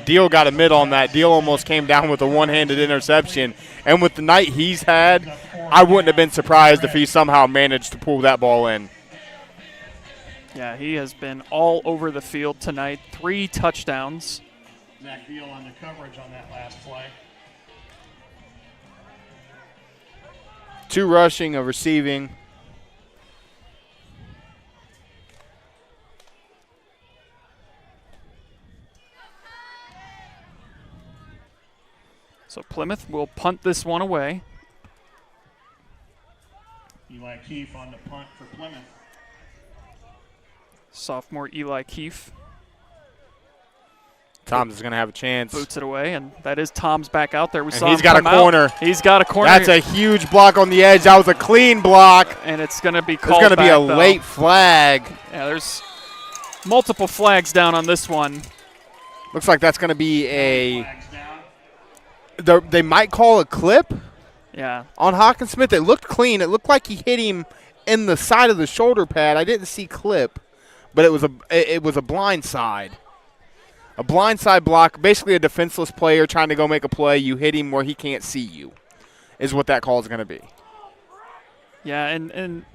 S2: Deal got a mid on that. Deal almost came down with a one-handed interception. And with the night he's had, I wouldn't have been surprised if he somehow managed to pull that ball in.
S1: Yeah, he has been all over the field tonight. 3 touchdowns.
S3: Zach Deal on the coverage on that last play.
S2: 2 rushing, a receiving.
S1: So Plymouth will punt this one away.
S3: Eli Keefe on the punt for Plymouth.
S1: Sophomore Eli Keefe.
S2: Tom's is going to have a chance.
S1: Boots it away, and that is Tom's back out there. We saw
S2: he's
S1: him
S2: got a
S1: come
S2: corner.
S1: Out. He's got a corner.
S2: That's a huge block on the edge. That was a clean block.
S1: And it's going to be called
S2: back. There's going to be a
S1: though.
S2: late flag.
S1: Yeah, there's multiple flags down on this one.
S2: Looks like that's going to be a – they might call a clip.
S1: Yeah.
S2: On Hawkinsmith. It looked clean. It looked like he hit him in the side of the shoulder pad. I didn't see clip, but it was a blind side. A blindside block, basically a defenseless player trying to go make a play. You hit him where he can't see you is what that call is going to be.
S1: Yeah, and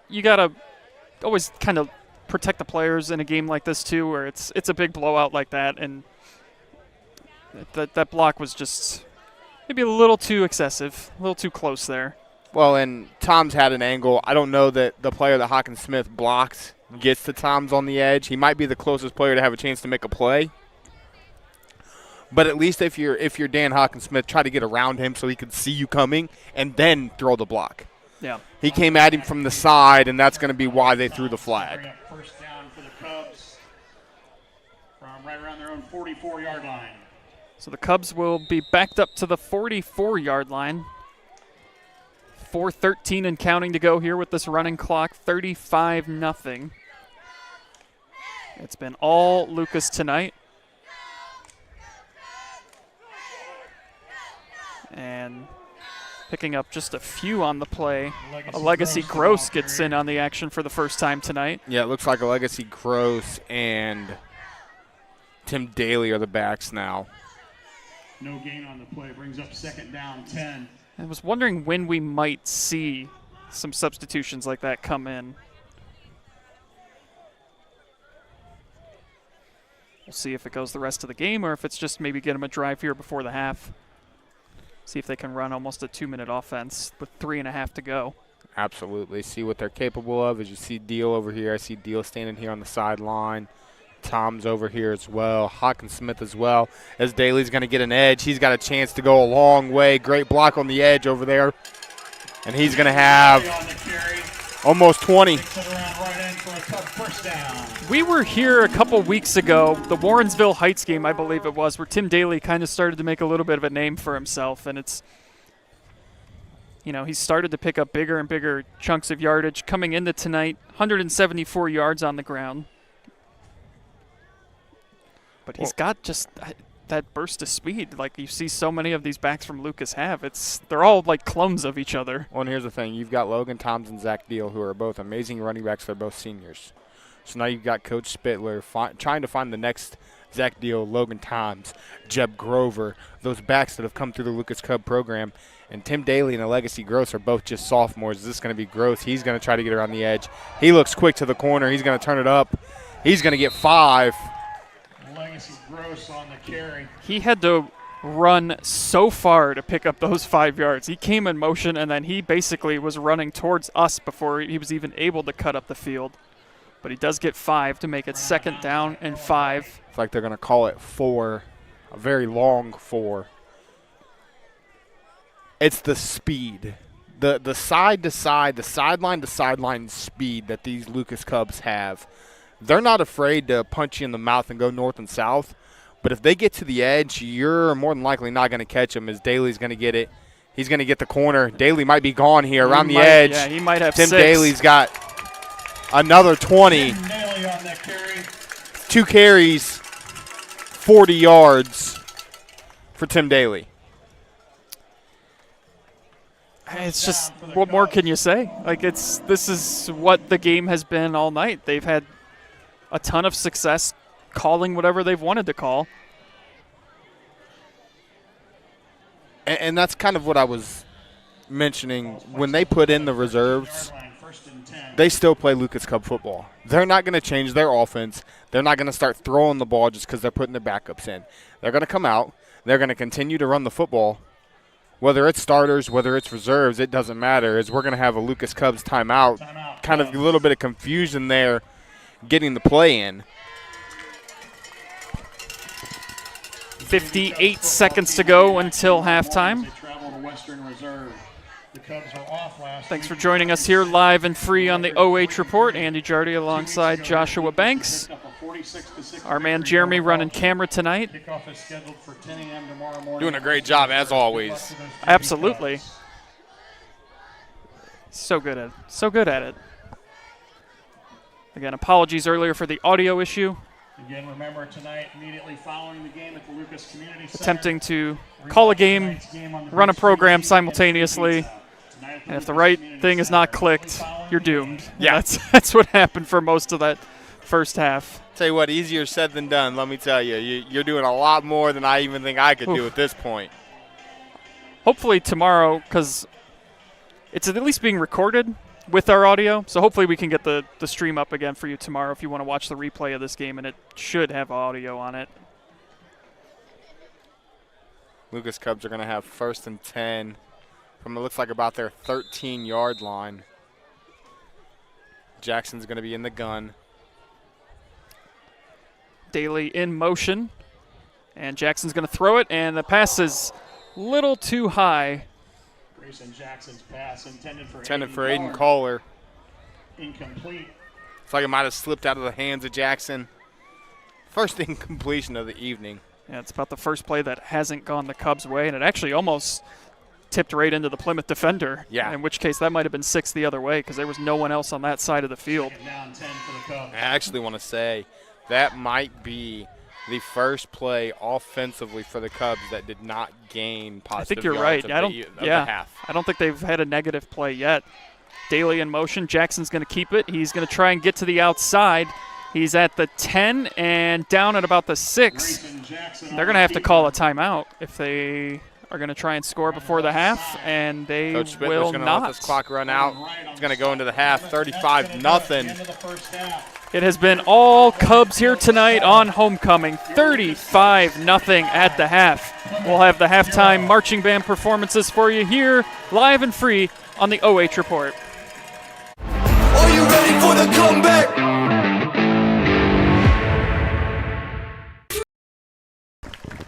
S1: you got to always kind of protect the players in a game like this too, where it's a big blowout like that, and that block was just maybe a little too excessive, a little too close there.
S2: Well, and Tom's had an angle. I don't know that the player that Hawkins Smith blocks gets to Tom's on the edge. He might be the closest player to have a chance to make a play. But at least if you're Dan Hawkins Smith, try to get around him so he could see you coming and then throw the block.
S1: Yeah.
S2: He came at him from the side, and that's going to be why they threw the flag.
S3: First down for the Cubs from right around their own 44-yard line.
S1: So the Cubs will be backed up to the 44-yard line. 4:13 and counting to go here with this running clock, 35-0. It's been all Lucas tonight. And picking up just a few on the play. A Legacy Gross gets in on the action for the first time tonight.
S2: Yeah, it looks like a Legacy Gross and Tim Daly are the backs now.
S3: No gain on the play, brings up second down, 10.
S1: I was wondering when we might see some substitutions like that come in. We'll see if it goes the rest of the game or if it's just maybe get them a drive here before the half. See if they can run almost a 2-minute offense with 3.5 to go.
S2: Absolutely. See what they're capable of. As you see Deal over here, I see Deal standing here on the sideline. Tom's over here as well. Hawkins Smith as well. As Daly's going to get an edge, he's got a chance to go a long way. Great block on the edge over there. And he's going to have almost 20.
S1: We were here a couple weeks ago, the Warrensville Heights game, I believe it was, where Tim Daly kind of started to make a little bit of a name for himself. And it's, you know, he started to pick up bigger and bigger chunks of yardage. Coming into tonight, 174 yards on the ground. But he's got just that burst of speed. Like you see so many of these backs from Lucas have. They're all like clones of each other.
S2: Well, and here's the thing. You've got Logan Toms and Zach Deal, who are both amazing running backs. They're both seniors. So now you've got Coach Spittler trying to find the next Zach Deal, Logan Toms, Jeb Grover, those backs that have come through the Lucas Cub program. And Tim Daly and Legacy Gross are both just sophomores. Is this going to be Gross? He's going to try to get around the edge. He looks quick to the corner. He's going to turn it up. He's going to get 5.
S3: Legacy Gross on the carry.
S1: He had to run so far to pick up those 5 yards. He came in motion, and then he basically was running towards us before he was even able to cut up the field. But he does get 5 to make it second down and 5.
S2: It's like they're going to call it 4, a very long 4. It's the speed, the side-to-side, the sideline-to-sideline speed that these Lucas Cubs have. They're not afraid to punch you in the mouth and go north and south. But if they get to the edge, you're more than likely not going to catch them as Daly's going to get it. He's going to get the corner. Daly might be gone here around the edge.
S1: Yeah, he might have
S2: Tim
S1: 6.
S2: Daly's got another 20. 2 carries, 40 yards for Tim Daly.
S1: It's just, what more can you say? Like, this is what the game has been all night. They've had a ton of success calling whatever they've wanted to call.
S2: And that's kind of what I was mentioning. When they put in the reserves, they still play Lucas Cub football. They're not going to change their offense. They're not going to start throwing the ball just because they're putting their backups in. They're going to come out. They're going to continue to run the football. Whether it's starters, whether it's reserves, it doesn't matter. As we're going to have a Lucas Cubs timeout. Kind of a little bit of confusion there getting the play in.
S1: 58 seconds to go until halftime. Thanks for joining us here live and free on the OH Report. Andy Jardy alongside Joshua Banks. Our man Jeremy running camera tonight.
S2: Doing a great job as always.
S1: Absolutely. So good at it. Again, apologies earlier for the audio issue.
S3: Again, remember tonight, immediately following the game at the Lucas Community Center,
S1: attempting to call a game, run a program simultaneously, and if the right thing is not clicked, you're doomed.
S2: Yeah.
S1: That's what happened for most of that first half.
S2: Tell you what, easier said than done, let me tell you. You're doing a lot more than I even think I could do at this point.
S1: Hopefully tomorrow, because it's at least being recorded with our audio, so hopefully we can get the stream up again for you tomorrow if you want to watch the replay of this game, and it should have audio on it.
S2: Lucas Cubs are going to have 1st and 10 from, it looks like, about their 13-yard line. Jackson's going to be in the gun.
S1: Daly in motion, and Jackson's going to throw it, and the pass is a little too high.
S3: Grayson Jackson's pass intended for
S2: Aiden Kohler.
S3: Incomplete.
S2: It's like it might have slipped out of the hands of Jackson. First incompletion of the evening.
S1: Yeah, it's about the first play that hasn't gone the Cubs' way, and it actually almost tipped right into the Plymouth defender.
S2: Yeah.
S1: In which case that might have been 6 the other way because there was no one else on that side of the field.
S3: Down 10 for the Cubs.
S2: I actually want to say that might be the first play offensively for the Cubs that did not gain positive
S1: I think you're
S2: yards
S1: right.
S2: of the half.
S1: I don't think they've had a negative play yet. Daly in motion. Jackson's going to keep it. He's going to try and get to the outside. He's at the 10 and down at about the 6. They're going to have to call a timeout if they are going to try and score before the half, and they
S2: Coach Spittler's
S1: will
S2: going to
S1: not.
S2: let this clock run out. It's going to go into the half, 35-0.
S1: It has been all Cubs here tonight on homecoming, 35-0 at the half. We'll have the halftime marching band performances for you here, live and free on the OH Report.
S4: Are you ready for the comeback?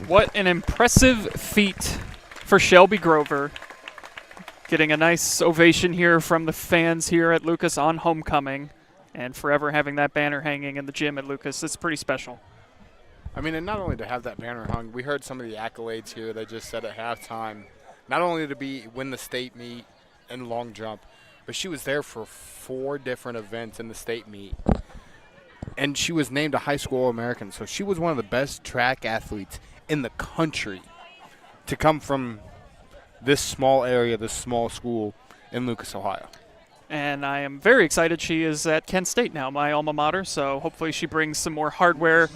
S1: What an impressive feat for Shelby Grover. Getting a nice ovation here from the fans here at Lucas on homecoming, and forever having that banner hanging in the gym at Lucas. It's pretty special.
S2: I mean, and not only to have that banner hung, we heard some of the accolades here they just said at halftime. Not only to win the state meet and long jump, but she was there for 4 different events in the state meet. And she was named a high school All-American, so she was one of the best track athletes in the country to come from this small area, this small school in Lucas, Ohio.
S1: And I am very excited she is at Kent State now, my alma mater, so hopefully she brings some more hardware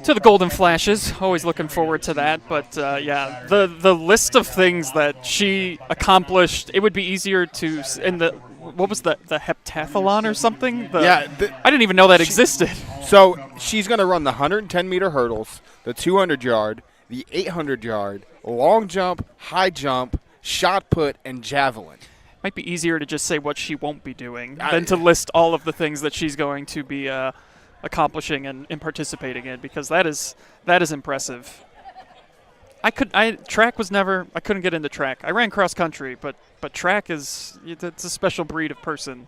S1: to the Golden Flashes. Always looking forward to that. But, yeah, the list of things that she accomplished, it would be easier to – in the what was the heptathlon or something? I didn't even know that existed.
S2: So she's going to run the 110-meter hurdles, the 200-yard, the 800-yard, long jump, high jump, shot put, and javelin.
S1: Might be easier to just say what she won't be doing than to list all of the things that she's going to be accomplishing and participating in, because that is impressive. I couldn't get into track. I ran cross country, but track it's a special breed of person.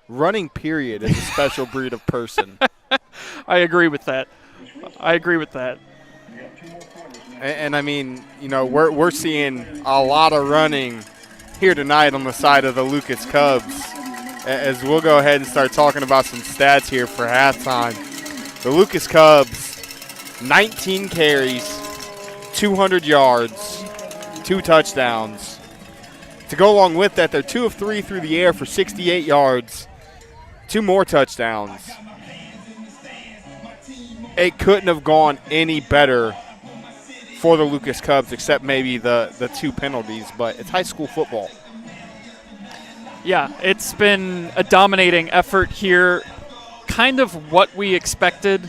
S2: Running, period, is a special breed of person.
S1: I agree with that.
S2: And I mean, you know, we're seeing a lot of running here tonight on the side of the Lucas Cubs, as we'll go ahead and start talking about some stats here for halftime. The Lucas Cubs, 19 carries, 200 yards, 2 touchdowns. To go along with that, they're 2 of 3 through the air for 68 yards, 2 more touchdowns. It couldn't have gone any better for the Lucas Cubs, except maybe the 2 penalties, but it's high school football.
S1: Yeah, it's been a dominating effort here, kind of what we expected.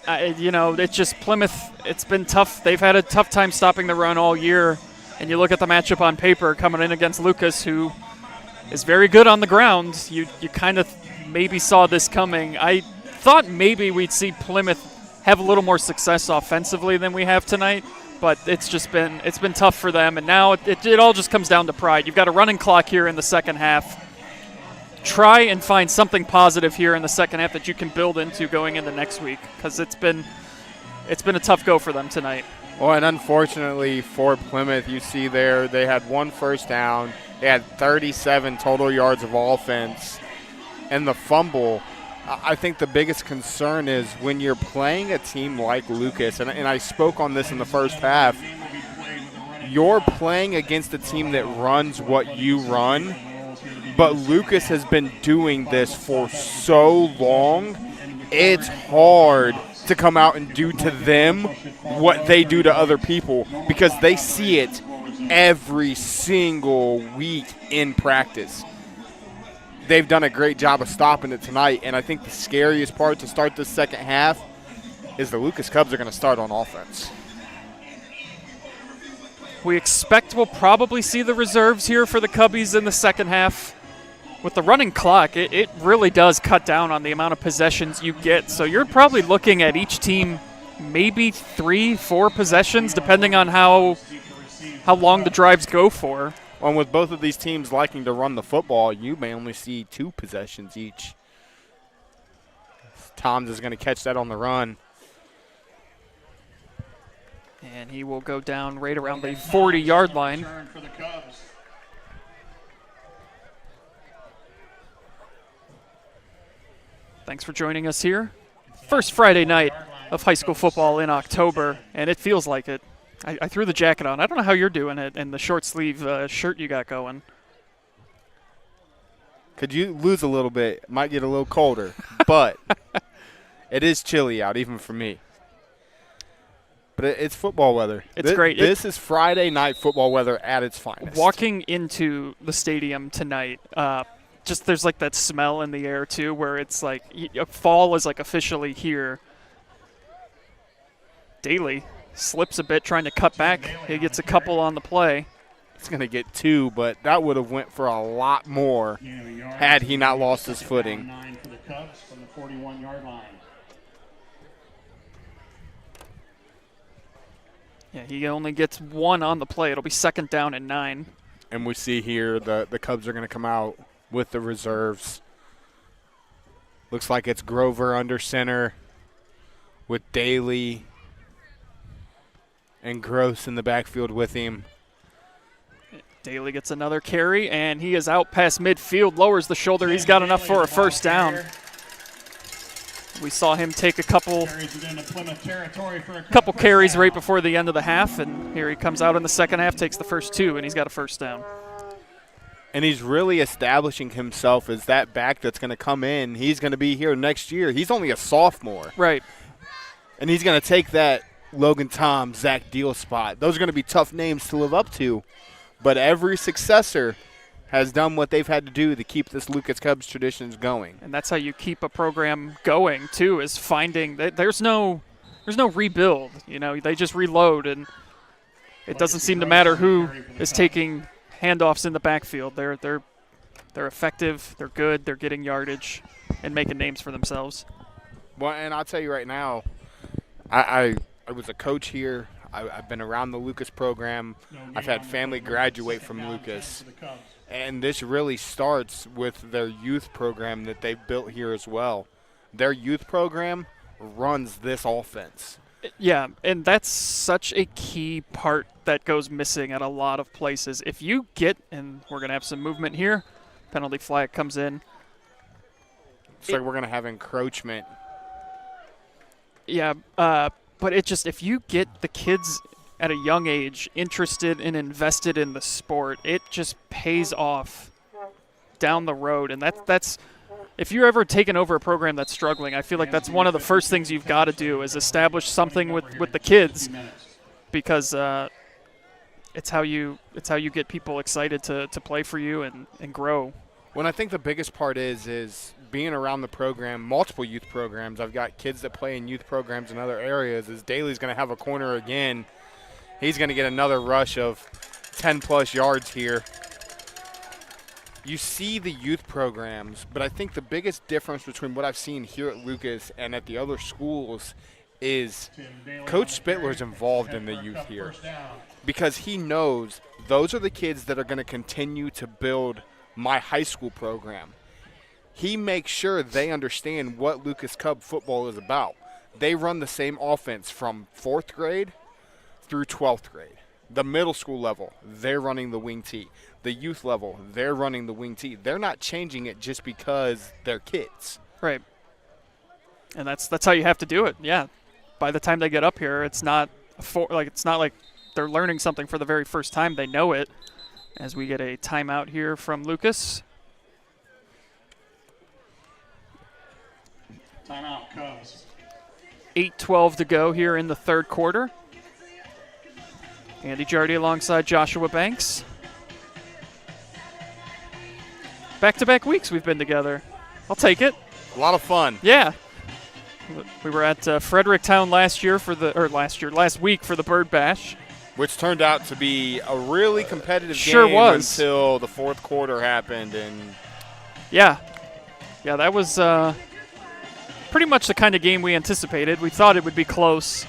S1: It's just Plymouth, it's been tough. They've had a tough time stopping the run all year, and you look at the matchup on paper coming in against Lucas, who is very good on the ground. You kind of maybe saw this coming. I thought maybe we'd see Plymouth have a little more success offensively than we have tonight, but it's been tough for them, and now it all just comes down to pride. You've got a running clock here in the second half. Try and find something positive here in the second half that you can build into going into next week, because it's been a tough go for them tonight.
S2: Well, and unfortunately for Plymouth, you see there they had 1 first down, they had 37 total yards of offense, and the fumble. I think the biggest concern is when you're playing a team like Lucas, and I spoke on this in the first half, you're playing against a team that runs what you run, but Lucas has been doing this for so long, it's hard to come out and do to them what they do to other people, because they see it every single week in practice. They've done a great job of stopping it tonight, and I think the scariest part to start this second half is the Lucas Cubs are going to start on offense.
S1: We expect we'll probably see the reserves here for the Cubbies in the second half. With the running clock, it really does cut down on the amount of possessions you get. So you're probably looking at each team maybe 3-4 possessions, depending on how long the drives go for.
S2: And with both of these teams liking to run the football, you may only see 2 possessions each. Toms is going to catch that on the run.
S1: And he will go down right around the 40-yard line. Thanks for joining us here. First Friday night of high school football in October, and it feels like it. I threw the jacket on. I don't know how you're doing it and the short sleeve shirt you got going.
S2: Could you lose a little bit? Might get a little colder, but it is chilly out, even for me. But it's football weather.
S1: It's great.
S2: This is Friday night football weather at its finest.
S1: Walking into the stadium tonight, just there's like that smell in the air too, where it's like fall is like officially here. Daly slips a bit trying to cut back. He gets a couple on the play.
S2: It's going to get 2, but that would have went for a lot more had he not lost his footing.
S3: 9 for the Cubs from the 41-yard line.
S1: Yeah, he only gets 1 on the play. It'll be second down and 9.
S2: And we see here the Cubs are going to come out with the reserves. Looks like it's Grover under center with Daly and Gross in the backfield with him.
S1: Daly gets another carry, and he is out past midfield, lowers the shoulder. He's got enough for a first down. We saw him take a couple carries right before the end of the half, and here he comes out in the second half, takes the first 2, and he's got a first down.
S2: And he's really establishing himself as that back that's going to come in. He's going to be here next year. He's only a sophomore.
S1: Right.
S2: And he's going to take that Logan Tom, Zach Deal spot. Those are going to be tough names to live up to. But every successor has done what they've had to do to keep this Lucas Cubs traditions going.
S1: And that's how you keep a program going, too, is finding that there's no rebuild. You know, they just reload, and it doesn't seem to matter who is taking handoffs in the backfield. They're effective, they're good, they're getting yardage and making names for themselves.
S2: Well, and I'll tell you right now, I was a coach here. I've been around the Lucas program. I've had family graduate from Lucas. And this really starts with their youth program that they've built here as well. Their youth program runs this offense.
S1: Yeah, and that's such a key part that goes missing at a lot of places. If you get, and we're going to have some movement here, penalty flag comes in.
S2: It's like we're going to have encroachment.
S1: Yeah, but it just, if you get the kids at a young age interested and invested in the sport, it just pays off down the road. And that's if you're ever taking over a program that's struggling, I feel like that's one of the first things you've got to do is establish something with the kids, because it's how you get people excited to play for you and grow.
S2: Well, I think the biggest part is being around the program, multiple youth programs. I've got kids that play in youth programs in other areas. As Daly's going to have a corner again, he's going to get another rush of 10-plus yards here. You see the youth programs, but I think the biggest difference between what I've seen here at Lucas and at the other schools is Coach Spittler's involved in the youth here because he knows those are the kids that are going to continue to build my high school program. He makes sure they understand what Lucas Cub football is about. They run the same offense from 4th grade through 12th grade. The middle school level, they're running the wing tee. The youth level, they're running the wing tee. They're not changing it just because they're kids.
S1: Right. And that's how you have to do it. Yeah. By the time they get up here, it's not like they're learning something for the very first time. They know it. As we get a timeout here from Lucas.
S3: Timeout, Cubs.
S1: 8:12 to go here in the third quarter. Andy Jardy alongside Joshua Banks. Back-to-back weeks we've been together. I'll take it.
S2: A lot of fun.
S1: Yeah. We were at Fredericktown last week for the Bird Bash.
S2: Which turned out to be a really competitive
S1: Sure
S2: game
S1: was.
S2: until the fourth quarter happened. And
S1: Yeah, that was pretty much the kind of game we anticipated. We thought it would be close,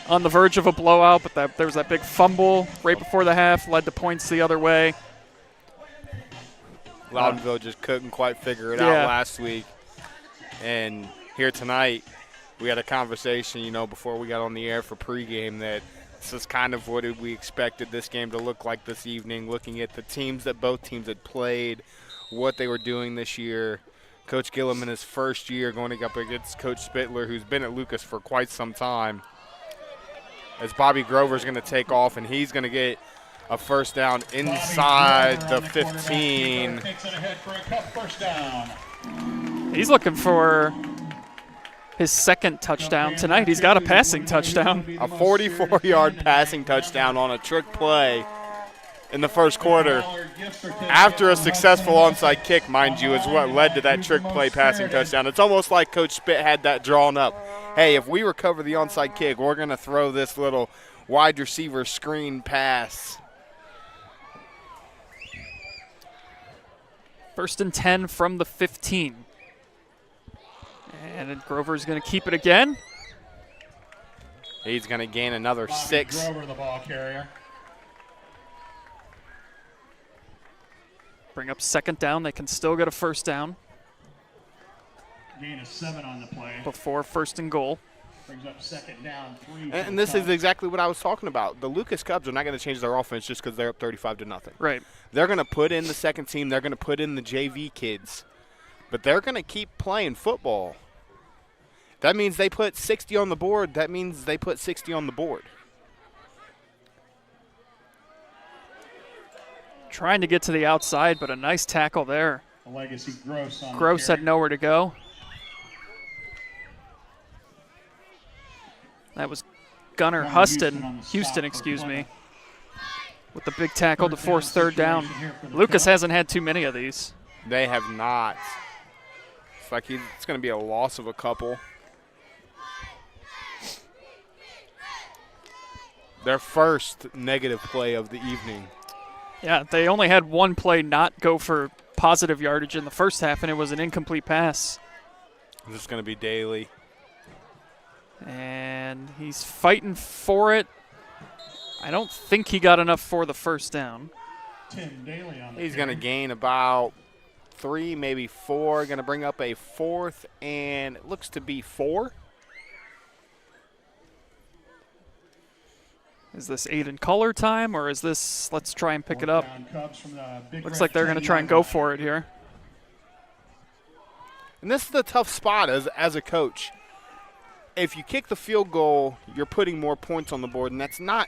S1: on the verge of a blowout, but there was that big fumble right before the half, led to points the other way.
S2: Loudonville just couldn't quite figure it out last week. And here tonight, we had a conversation, before we got on the air for pregame that this is kind of what we expected this game to look like this evening, looking at the teams that both teams had played, what they were doing this year. Coach Gillum in his first year going up against Coach Spittler, who's been at Lucas for quite some time. As Bobby Grover's going to take off, and he's going to get a first down inside the 15.
S1: He's looking for his second touchdown tonight. He's got a passing touchdown.
S2: A 44-yard passing touchdown on a trick play in the first quarter. After a successful onside kick, mind you, is what led to that trick play passing touchdown. It's almost like Coach Spitt had that drawn up. Hey, if we recover the onside kick, we're going to throw this little wide receiver screen pass.
S1: 1st and 10 from the 15. And then Grover's going to keep it again.
S2: He's going to gain another 6.
S3: Grover, the ball carrier.
S1: Bring up 2nd down. They can still get a first down
S3: Gain of 7 on the play.
S1: before 1st and goal.
S3: Brings up 2nd down, 3.
S2: And this is exactly what I was talking about. The Lucas Cubs are not going to change their offense just because they're up 35-0.
S1: Right.
S2: They're going to put in the second team. They're going to put in the JV kids. But they're going to keep playing football. That means they put 60 on the board. That means they put 60 on the board.
S1: Trying to get to the outside, but a nice tackle there.
S3: Legacy Gross on
S1: Gross
S3: the
S1: had nowhere to go. That was Gunnar Houston, excuse me, with the big tackle to force 3rd down. Lucas hasn't had too many of these.
S2: They have not. It's like it's going to be a loss of a couple. Their first negative play of the evening.
S1: Yeah, they only had one play not go for positive yardage in the first half, and it was an incomplete pass.
S2: This is going to be Daly.
S1: And he's fighting for it. I don't think he got enough for the first down.
S3: Tim Daly on the
S2: He's going to gain about 3, maybe 4. Going to bring up a 4th, and it looks to be 4.
S1: Is this 8 in color time, or is this let's try and pick it up? Looks like they're going to try and go for it here.
S2: And this is the tough spot as a coach. If you kick the field goal, you're putting more points on the board, and that's not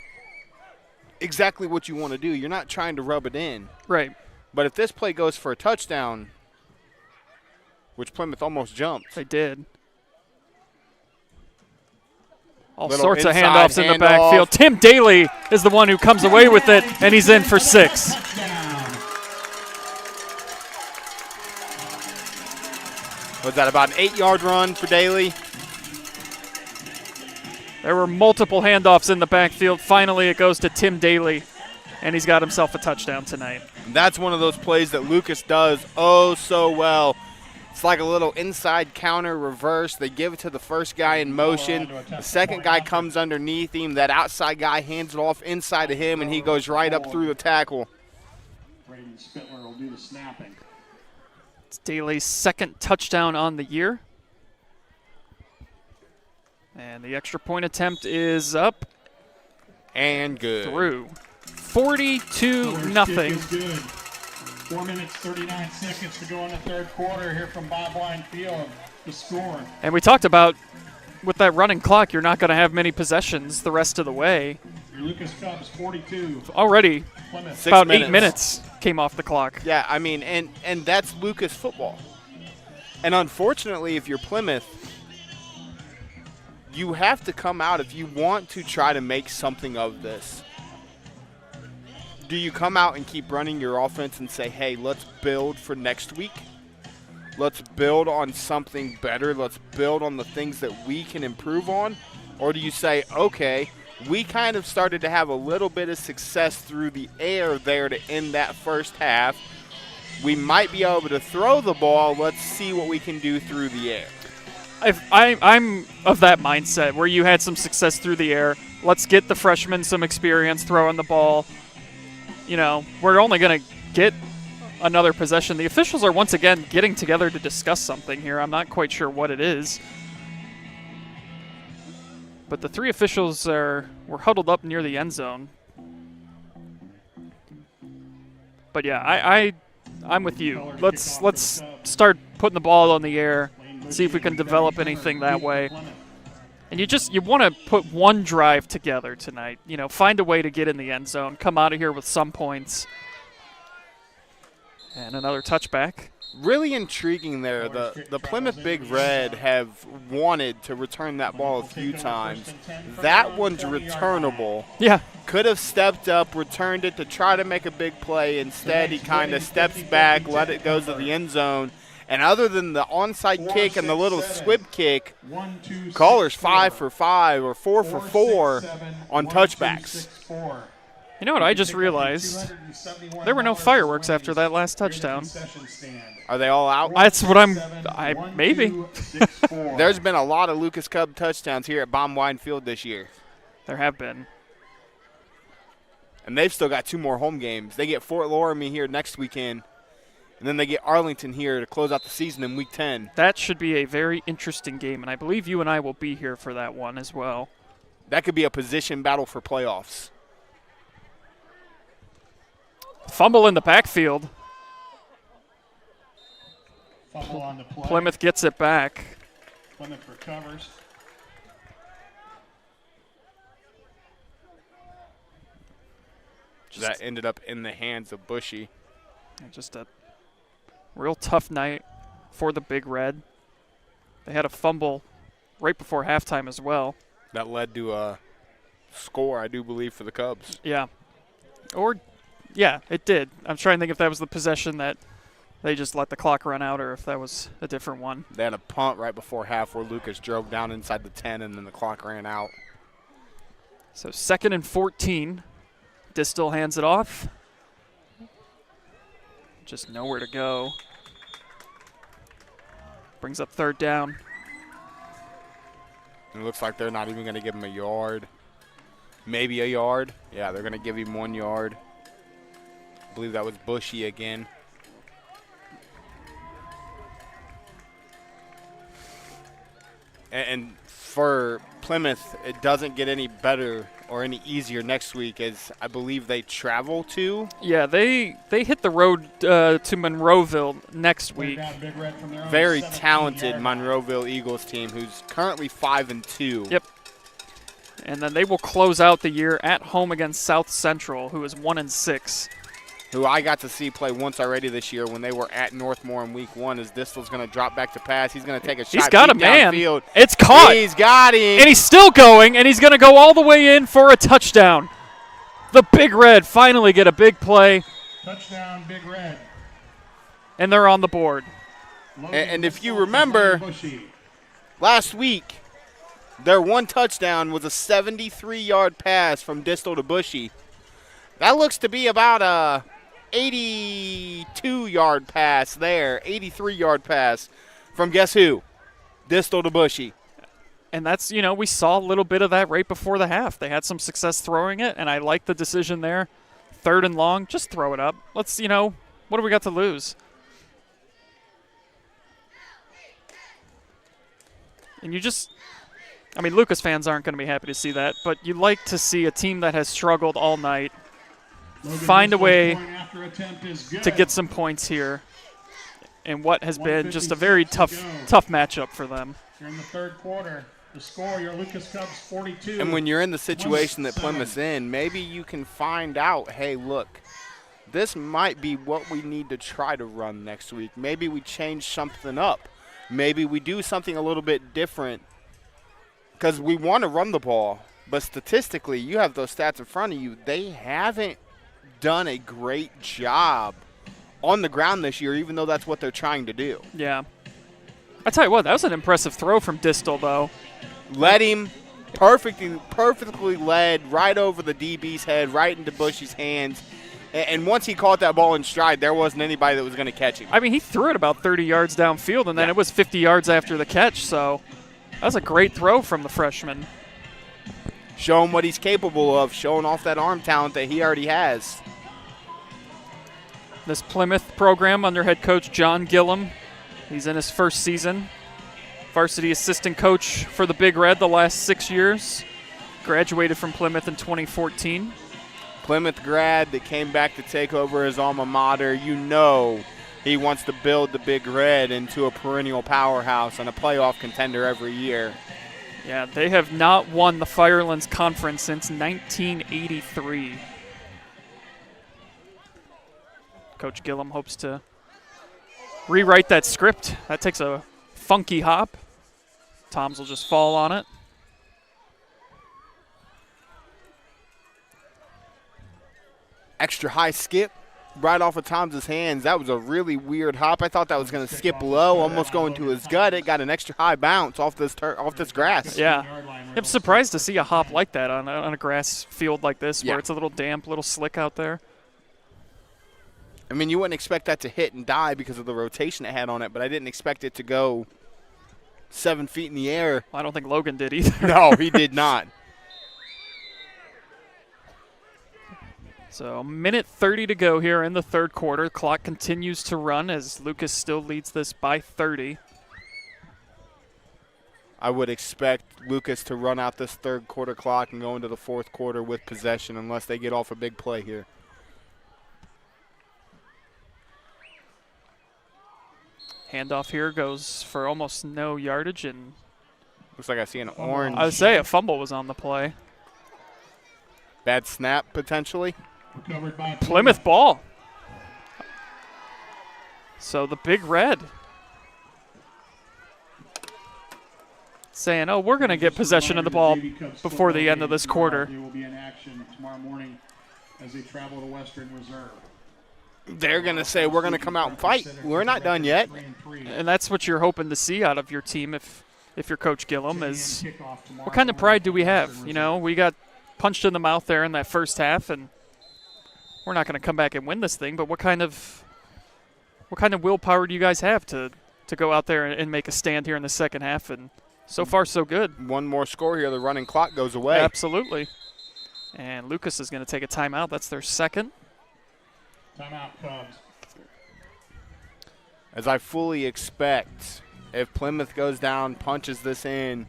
S2: exactly what you want to do. You're not trying to rub it in.
S1: Right.
S2: But if this play goes for a touchdown, which Plymouth almost jumped.
S1: They did. All
S2: Little
S1: sorts of
S2: inside
S1: handoffs in the
S2: handoff.
S1: backfield. Tim Daly is the one who comes away with it, and he's in for 6.
S2: Was that about an 8-yard run for Daly?
S1: There were multiple handoffs in the backfield. Finally, it goes to Tim Daly, and he's got himself a touchdown tonight.
S2: That's one of those plays that Lucas does oh so well. It's like a little inside counter reverse. They give it to the first guy in motion. The second guy comes underneath him. That outside guy hands it off inside of him, and he goes right up through the tackle.
S3: Braden Spittler will do the snapping.
S1: It's Daly's 2nd touchdown on the year. And the extra point attempt is up.
S2: And good.
S1: Through. 42-0.
S3: 4 minutes, 39 seconds to go in the 3rd quarter here from Bob Wine Field. The score.
S1: And we talked about with that running clock, you're not going to have many possessions the rest of the way.
S3: Your Lucas Cubs 42.
S1: Already
S3: Plymouth.
S1: about 8 minutes came off the clock.
S2: Yeah, I mean, and that's Lucas football. And unfortunately, if you're Plymouth, you have to come out if you want to try to make something of this. do you come out and keep running your offense and say, hey, let's build for next week? Let's build on something better. Let's build on the things that we can improve on. Or do you say, okay, we kind of started to have a little bit of success through the air there to end that first half. We might be able to throw the ball. Let's see what we can do through the air.
S1: I'm of that mindset where you had some success through the air. Let's get the freshmen some experience throwing the ball. You know, we're only going to get another possession. The officials are once again getting together to discuss something here. I'm not quite sure what it is. But the three officials were huddled up near the end zone. But yeah, I'm with you. Let's start putting the ball in the air, see if we can develop anything that way. And you want to put one drive together tonight. You know, find a way to get in the end zone, come out of here with some points. And another touchback.
S2: Really intriguing there. The Plymouth Big Red have wanted to return that ball a few times. That one's returnable.
S1: Yeah.
S2: Could have stepped up, returned it to try to make a big play. Instead, he kind of steps back, let it go to the end zone. And other than the onside kick and the little squib kick, callers 5 for 5 or 4 for 4 on touchbacks.
S1: You know what I just realized? There were no fireworks after that last touchdown.
S2: Are they all out?
S1: That's what maybe.
S2: There's been a lot of Lucas Cub touchdowns here at Baum-Wine Field this year.
S1: There have been.
S2: And they've still got 2 more home games. They get Fort Loramie here next weekend, and then they get Arlington here to close out the season in Week 10.
S1: That should be a very interesting game, and I believe you and I will be here for that one as well.
S2: That could be a position battle for playoffs.
S1: Fumble in the backfield.
S3: Fumble on the play.
S1: Plymouth gets it back.
S3: Plymouth recovers.
S2: That ended up in the hands of Bushy.
S1: Just a real tough night for the Big Red. They had a fumble right before halftime as well.
S2: That led to a score, I do believe, for the Cubs.
S1: Yeah. Yeah, it did. I'm trying to think if that was the possession that they just let the clock run out or if that was a different one.
S2: They had a punt right before half where Lucas drove down inside the 10 and then the clock ran out.
S1: So 2nd and 14. Distal hands it off. Just nowhere to go. Brings up 3rd down.
S2: It looks like they're not even going to give him a yard. Maybe a yard. Yeah, they're going to give him 1 yard. I believe that was Bushy again. And for Plymouth, it doesn't get any better or any easier next week as I believe they travel to.
S1: Yeah, they hit the road to Monroeville next week.
S2: Very talented Monroeville Eagles team who's currently 5-2.
S1: Yep. And then they will close out the year at home against South Central, who is 1-6.
S2: Who I got to see play once already this year when they were at Northmore in Week 1 as Distal's going to drop back to pass. He's going to take a shot.
S1: He's got a man.
S2: Downfield.
S1: It's caught.
S2: He's got him.
S1: And he's still going, and he's going to go all the way in for a touchdown. The Big Red finally get a big play.
S3: Touchdown, Big Red.
S1: And they're on the board.
S2: And if you remember, last week, their one touchdown was a 73-yard pass from Distal to Bushy. That looks to be about a 82-yard pass there, 83-yard pass from guess who? Distal to Bushy.
S1: And that's, we saw a little bit of that right before the half. They had some success throwing it, and I like the decision there. 3rd and long, just throw it up. Let's, what do we got to lose? And Lucas fans aren't going to be happy to see that, but you like to see a team that has struggled all night find a way to get some points here in what has been just a very tough matchup for them.
S3: You're in the 3rd quarter. The score, your Lucas Cubs 42.
S2: And when you're in the situation that Plymouth's in, maybe you can find out, hey, look, this might be what we need to try to run next week. Maybe we change something up. Maybe we do something a little bit different because we want to run the ball. But statistically, you have those stats in front of you. They haven't done a great job on the ground this year, even though that's what they're trying to do.
S1: Yeah. I tell you what, that was an impressive throw from Distel, though.
S2: Led him perfectly led right over the DB's head, right into Bushy's hands. And once he caught that ball in stride, there wasn't anybody that was going to catch him.
S1: I mean, he threw it about 30 yards downfield, and then it was 50 yards after the catch. So that was a great throw from the freshman.
S2: Showing what he's capable of, showing off that arm talent that he already has.
S1: This Plymouth program under head coach John Gillum, he's in his first season. Varsity assistant coach for the Big Red the last 6 years. Graduated from Plymouth in 2014.
S2: Plymouth grad that came back to take over his alma mater. You know he wants to build the Big Red into a perennial powerhouse and a playoff contender every year.
S1: Yeah, they have not won the Firelands Conference since 1983. Coach Gillum hopes to rewrite that script. That takes a funky hop. Toms will just fall on it.
S2: Extra high skip right off of Tom's hands. That was a really weird hop. I thought that was going to skip low, almost going to his gut. It got an extra high bounce off this grass.
S1: Yeah. I'm surprised to see a hop like that on a grass field like this where
S2: Yeah.
S1: it's a little damp, a little slick out there.
S2: I mean, you wouldn't expect that to hit and die because of the rotation it had on it, but I didn't expect it to go 7 feet in the air.
S1: I don't think Logan did either.
S2: No, he did not.
S1: So, minute 30 to go here in the third quarter. Clock continues to run as Lucas still leads this by 30.
S2: I would expect Lucas to run out this third quarter clock and go into the fourth quarter with possession unless they get off a big play here.
S1: Handoff here goes for almost no yardage, and
S2: Looks like I see an orange.
S1: I would say a fumble was on the play.
S2: Bad snap, potentially.
S3: Recovered by
S1: Plymouth ball. So the Big Red saying, oh, we're going to get possession of the ball before the end of this quarter.
S3: They will be in action tomorrow morning as they travel to Western Reserve.
S2: They're going to say, we're going to come out and fight. We're not done yet.
S1: And that's what you're hoping to see out of your team if you're Coach Gillum is, what kind of pride do we have? You know, we got punched in the mouth there in that first half, and we're not going to come back and win this thing, but what kind of willpower do you guys have to go out there and make a stand here in the second half? And so far, so good.
S2: One more score here. The running clock goes away.
S1: Absolutely. And Lucas is going to take a timeout. That's their second.
S3: Timeout, Cubs.
S2: As I fully expect, if Plymouth goes down, punches this in,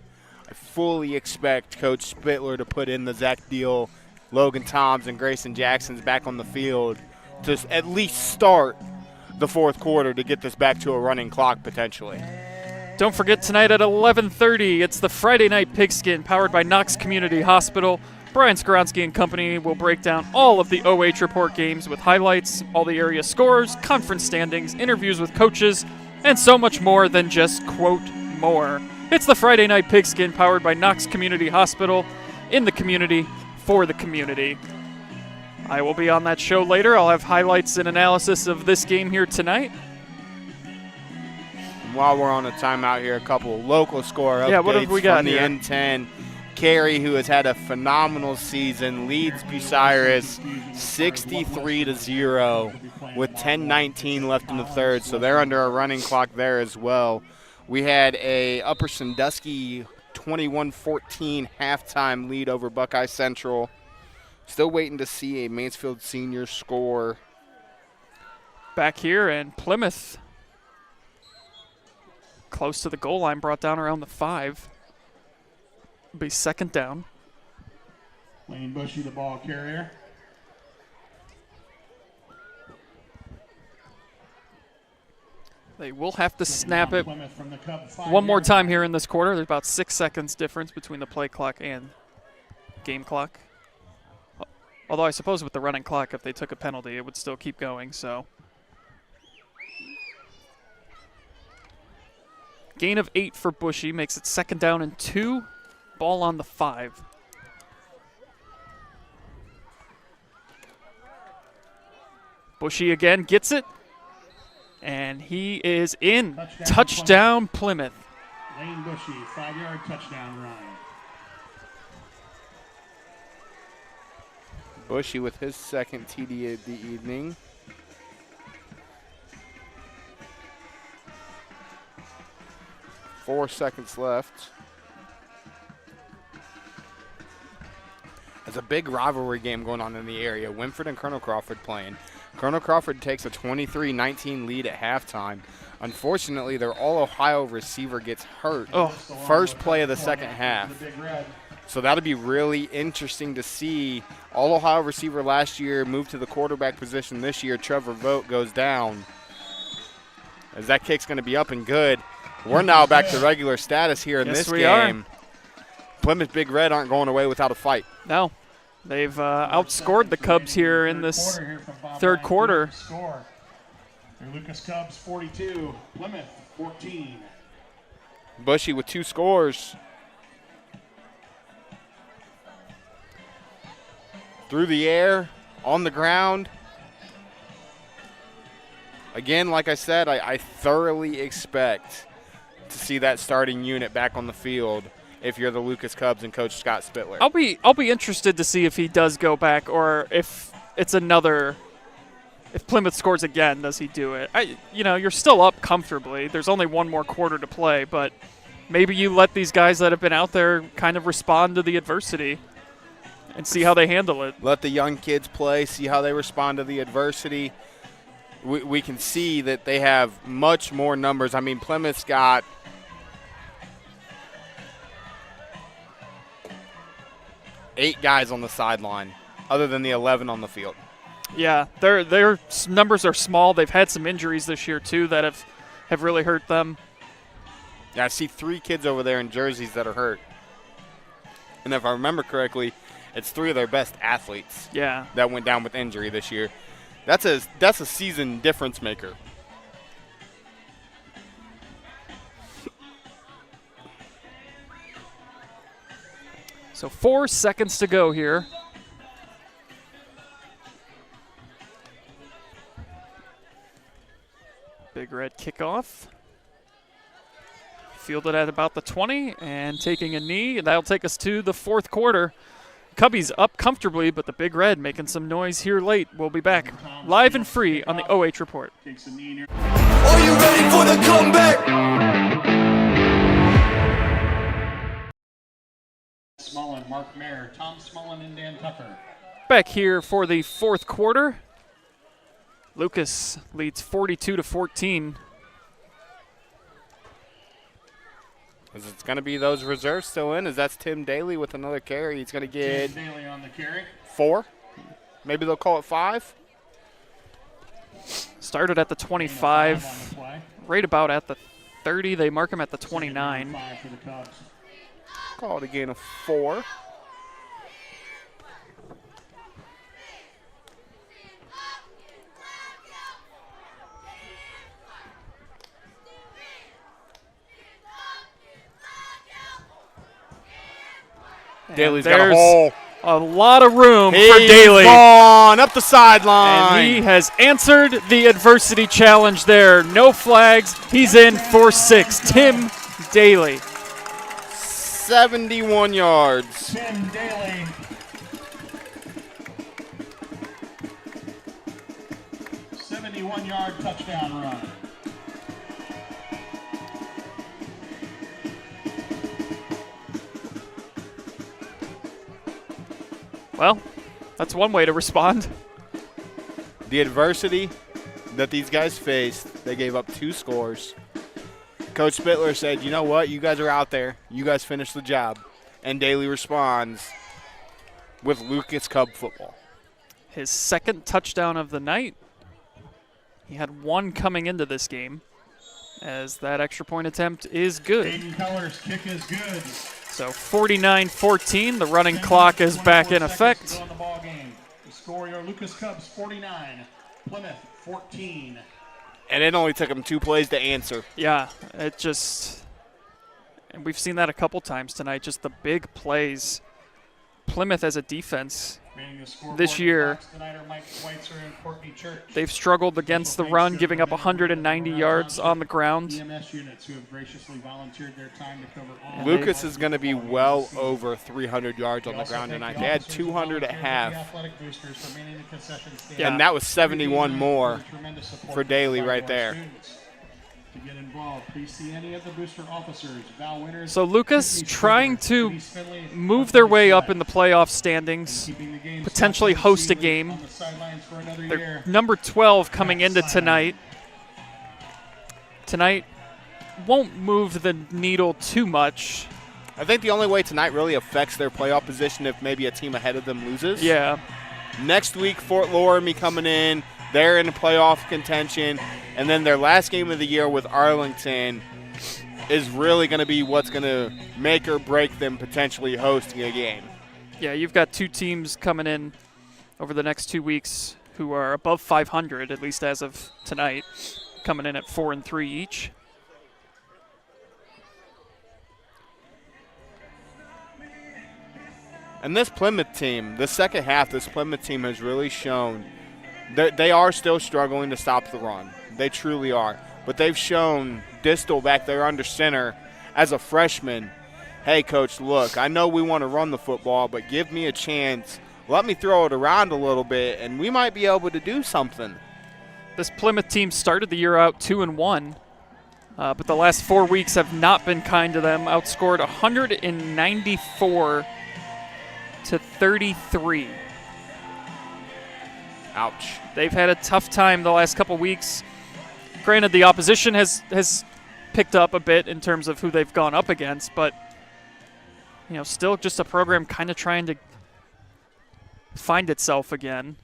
S2: I fully expect Coach Spittler to put in the Zach Deal, Logan Toms, and Grayson Jackson's back on the field to at least start the fourth quarter to get this back to a running clock potentially.
S1: Don't forget tonight at 11:30, it's the Friday Night Pigskin powered by Knox Community Hospital. Brian Skoronsky and company will break down all of the OH Report games with highlights, all the area scores, conference standings, interviews with coaches, and so much more than just, quote, more. It's the Friday Night Pigskin powered by Knox Community Hospital, in the community, for the community. I will be on that show later. I'll have highlights and analysis of this game here tonight.
S2: While we're on a timeout here, a couple of local score updates.
S1: Yeah, what have we got
S2: from the
S1: here?
S2: N10. Carey, who has had a phenomenal season, leads Bucyrus 63-0 with 10:19 left in the third, so they're under a running clock there as well. We had a Upper Sandusky 21-14 halftime lead over Buckeye Central. Still waiting to see a Mansfield senior score.
S1: Back here, and Plymouth close to the goal line, brought down around the 5. Be second down.
S3: Lane Bushy, the ball carrier.
S1: They will have to snap it
S3: Plymouth from the Cub 5
S1: one more
S3: yard
S1: time here in this quarter. There's about 6 seconds difference between the play clock and game clock. Although I suppose with the running clock, if they took a penalty, it would still keep going. So gain of 8 for Bushy makes it second down and 2. Ball on the 5. Bushy again gets it. And he is in. Touchdown Plymouth.
S3: Lane Bushy, 5-yard touchdown run.
S2: Bushy with his second TD of the evening. Four seconds left. There's a big rivalry game going on in the area. Winford and Colonel Crawford playing. Colonel Crawford takes a 23-19 lead at halftime. Unfortunately, their All-Ohio receiver gets hurt. First play of the second half. So that'll be really interesting to see. All-Ohio receiver last year moved to the quarterback position this year. Trevor Vogt goes down. As that kick's going to be up and good. We're now back to regular status here in this game. Plymouth Big Red aren't going away without a fight.
S1: No. They've outscored the Cubs here in this third quarter.
S3: Lucas Cubs 42, Plymouth 14.
S2: Bushy with 2 scores. Through the air, on the ground. Again, like I said, I thoroughly expect to see that starting unit back on the field if you're the Lucas Cubs and Coach Scott Spittler.
S1: I'll be interested to see if he does go back, or if it's another. If Plymouth scores again, does he do it? You're still up comfortably. There's only one more quarter to play, but maybe you let these guys that have been out there kind of respond to the adversity and see how they handle it.
S2: Let the young kids play, see how they respond to the adversity. We can see that they have much more numbers. I mean, Plymouth's got – eight guys on the sideline other than the 11 on the field.
S1: Yeah, their numbers are small. They've had some injuries this year, too, that have really hurt them.
S2: Yeah, I see 3 kids over there in jerseys that are hurt. And if I remember correctly, it's 3 of their best athletes that went down with injury this year. That's a season difference maker.
S1: So 4 seconds to go here. Big Red kickoff. Fielded at about the 20 and taking a knee. That'll take us to the fourth quarter. Cubbies up comfortably, but the Big Red making some noise here late. We'll be back live and free on the OH Report.
S4: Are you ready for the comeback?
S3: Smullen, Mark Mayer, Tom Smullen, and Dan Tucker.
S1: Back here for the fourth quarter. Lucas leads 42-14.
S2: Is it going to be those reserves still in? That's Tim Daly with another carry. He's going to get
S3: Tim Daly on the carry.
S2: 4. Maybe they'll call it 5.
S1: Started at the 25, right about at the 30. They mark him at the 29.
S2: Call it a gain of 4. Daly's got a hole.
S1: A lot of room for
S2: He's
S1: Daly.
S2: Gone up the sideline.
S1: And he has answered the adversity challenge there. No flags. He's in for 6. Tim Daly.
S2: 71 yards.
S3: Tim Daly. '71-yard touchdown run.
S1: Well, that's one way to respond.
S2: The adversity that these guys faced, they gave up 2 scores. Coach Spittler said, you know what, you guys are out there. You guys finish the job. And Daly responds with Lucas Cub football.
S1: His second touchdown of the night. He had 1 coming into this game, as that extra point attempt is good.
S3: Aiden Keller's kick is good.
S1: So 49-14, the running clock is back in effect.
S3: The score, your Lucas Cubs 49, Plymouth 14.
S2: And it only took them 2 plays to answer.
S1: Yeah, it just, and we've seen that a couple times tonight, just the big plays. Plymouth as a defense this year. They've struggled against the run, giving up 190 yards on the ground.
S2: Lucas is going to be well over 300 yards on the ground tonight. They had 200 at half.
S1: Yeah.
S2: And that was 71 more for Daly right there.
S3: To get involved, please see any of the booster officers. Val Winters,
S1: So Lucas trying to move their way up in the playoff standings, potentially host a game. They're number 12 coming into tonight. Tonight won't move the needle too much.
S2: I think the only way tonight really affects their playoff position if maybe a team ahead of them loses.
S1: Yeah.
S2: Next week, Fort Laramie coming in. They're in playoff contention. And then their last game of the year with Arlington is really going to be what's going to make or break them potentially hosting a game.
S1: Yeah, you've got two teams coming in over the next 2 weeks who are above 500, at least as of tonight, coming in at 4-3 each.
S2: And this Plymouth team, the second half, this Plymouth team has really shown that they are still struggling to stop the run. They truly are. But they've shown Distel back there under center as a freshman, hey, Coach, look, I know we want to run the football, but give me a chance. Let me throw it around a little bit, and we might be able to do something.
S1: This Plymouth team started the year out 2-1, but the last 4 weeks have not been kind to them. Outscored 194 to 33.
S2: Ouch.
S1: They've had a tough time the last couple weeks. Granted, the opposition has picked up a bit in terms of who they've gone up against, but still just a program kind of trying to find itself again.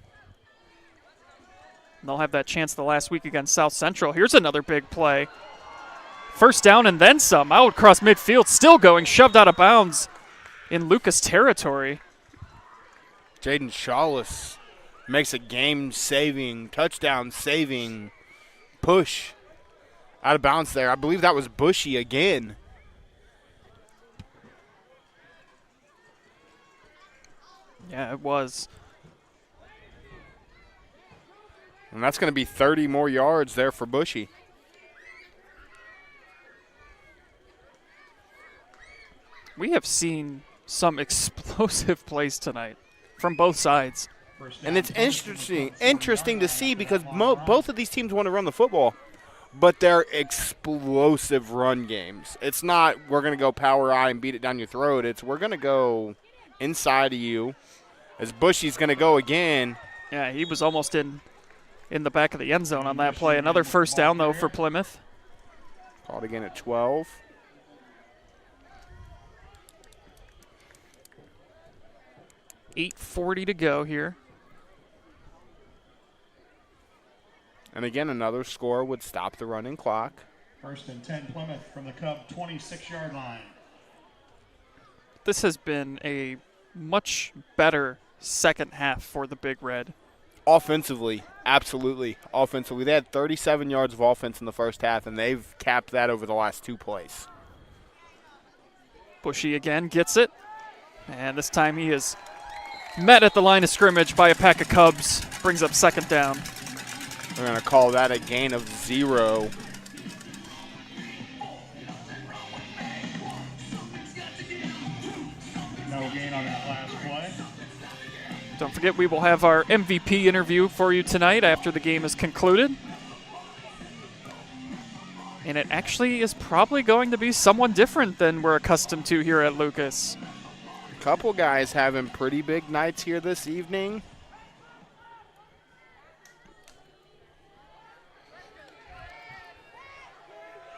S1: And they'll have that chance the last week against South Central. Here's another big play. First down and then some. Out across midfield, still going, shoved out of bounds in Lucas territory.
S2: Jaden Shawless makes a game-saving, touchdown-saving push out of bounds there. I believe that was Bushy again.
S1: Yeah, it was.
S2: And that's going to be 30 more yards there for Bushy.
S1: We have seen some explosive plays tonight from both sides.
S2: And it's interesting to see because both of these teams want to run the football, but they're explosive run games. It's not we're going to go power I and beat it down your throat. It's we're going to go inside of you as Bushy's going to go again.
S1: Yeah, he was almost in the back of the end zone on that play. Another first down, though, for Plymouth.
S2: Called again at 12.
S1: $8:40 to go here.
S2: And again, another score would stop the running clock.
S3: 1st and 10 Plymouth from the Cub 26-yard line.
S1: This has been a much better second half for the Big Red.
S2: Offensively, absolutely. Offensively, they had 37 yards of offense in the first half, and they've capped that over the last 2 plays.
S1: Bushy again gets it, and this time he is met at the line of scrimmage by a pack of Cubs. Brings up second down.
S2: We're going to call that a gain of 0.
S3: No gain on that last play.
S1: Don't forget, we will have our MVP interview for you tonight after the game is concluded. And it actually is probably going to be someone different than we're accustomed to here at Lucas.
S2: A couple guys having pretty big nights here this evening.